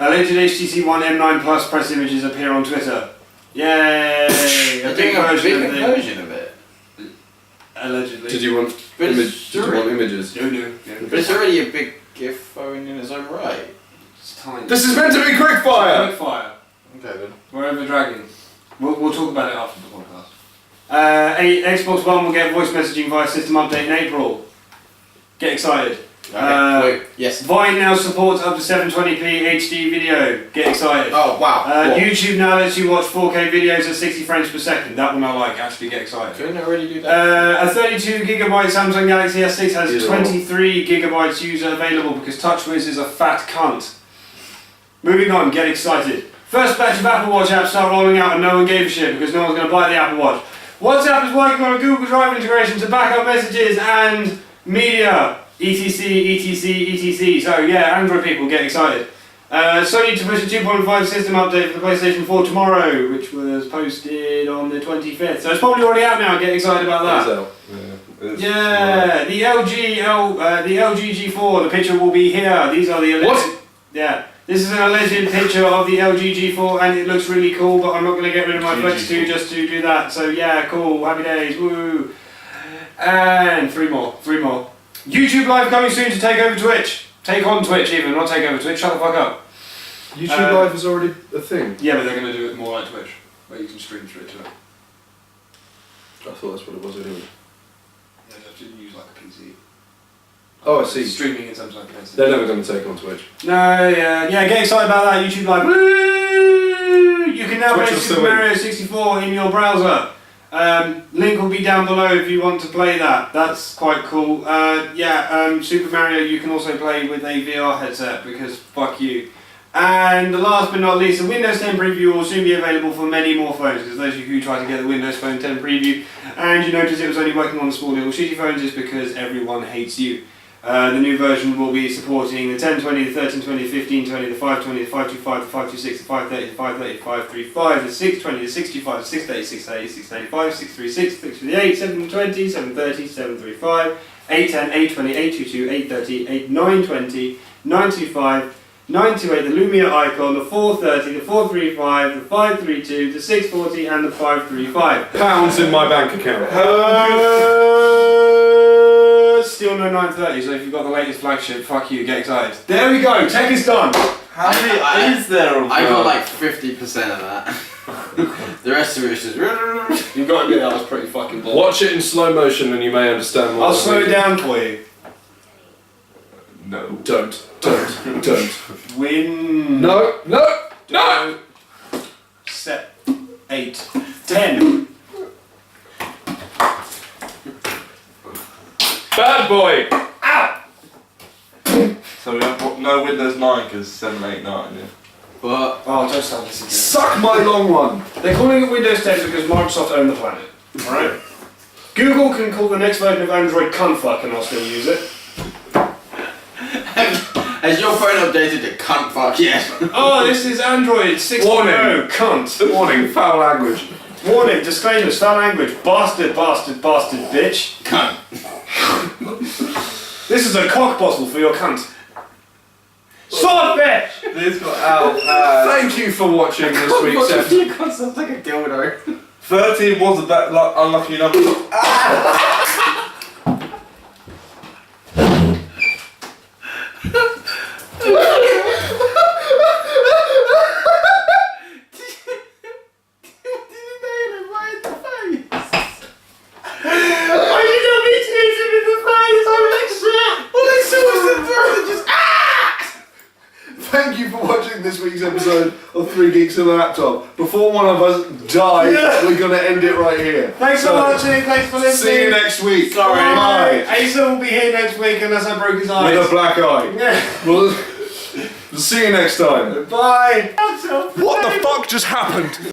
Alleged HTC One M9 Plus press images appear on Twitter. Yay! They're doing a big version of it. Allegedly. Did you want But image? Did you want images? No, no. But it's already a big GIF phone in its own right. It's tiny. This is meant to be quickfire. Quick fire. Okay then. Wherever Dragon. We'll talk about it after the podcast. Xbox One will get voice messaging via system update in April. Get excited. Okay, wait, yes. Vine now supports up to 720p HD video. Get excited. Oh wow. What? YouTube now lets you watch 4K videos at 60 frames per second. That one I like. Actually, get excited. Couldn't it already do that? A 32GB Samsung Galaxy S6 has Either 23GB user available because TouchWiz is a fat cunt. Moving on, get excited. First batch of Apple Watch apps start rolling out and no one gave a shit because no one's going to buy the Apple Watch. WhatsApp is working on a Google Drive integration to back up messages and media. etc. So yeah, Android people, get excited. Sony to push a 2.5 system update for the PlayStation 4 tomorrow, which was posted on the 25th. So it's probably already out now. Get excited about that. Yeah, the LG G4. The picture will be here. These are the alleged. What? Yeah, this is an alleged picture of the LG G4, and it looks really cool. But I'm not going to get rid of my Flex 2 just to do that. So yeah, cool. Happy days. Woo. And three more. YouTube Live coming soon to take over Twitch. Take on Twitch even, not take over Twitch. Shut the fuck up. YouTube Live is already a thing. Yeah, but they're going to do it more like Twitch, where you can stream straight to it. I thought that's what it was anyway. You have to use like a PC. Oh, I see. Streaming in something like this. They're never going to take on Twitch. No, yeah, get excited about that. YouTube Live. Woo! You can now Twitch play will Super still win. Mario 64 in your browser. Link will be down below if you want to play that. That's quite cool. Super Mario you can also play with a VR headset because fuck you. And last but not least, the Windows 10 preview will soon be available for many more phones because those of you who tried to get the Windows Phone 10 preview and you noticed it was only working on the small little shitty phones is because everyone hates you. The new version will be supporting the 1020, the 1320, the 1520, the 520, the 525, the 526, the 530, the 530, the 535, the 620, the 625, the 630, 630, 635, 636, 638, 720, 730, 735, 810, 820, 822, 830, 920, 925, 928, the Lumia icon, the 430, the 435, the 532, the 640 and the 535. Pounds in my bank account. Still no 930, so if you've got the latest flagship, fuck you, get excited. There we go, tech is done! How many is there of I them? got like 50% of that. The rest of it is just. You've got to admit that was pretty fucking bold. Watch it in slow motion and you may understand what I'll I slow mean. it down for you. No. Don't. Win. No! Set. 8. 10. Bad boy! So we have what no Windows 9 because 789. Yeah. But Oh, don't start this again. Suck my long one. They're calling it Windows 10 because Microsoft own the planet. Alright? Google can call the next version of Android cuntfuck and I'll still use it. has your phone updated to cunt fuck yet? Oh, this is Android 6.0. Warning. Cunt. Warning, foul language. Warning, disclaimers, foul language. Bastard, bastard, bastard, bitch. Cunt. This is a cock bottle for your cunt. Sword bitch! This got out of hand. Thank you for watching this week's episode. You got sounds like a dildo. 13 was a bit unlucky number. Thank you for watching this week's episode of Three Geeks and a Laptop. Before one of us die, we're going to end it right here. Thanks for watching, thanks for listening. See you next week. Sorry. Bye. Asa will be here next week unless I broke his eyes. With a black eye. Yeah. We'll see you next time. Bye. What the fuck just happened?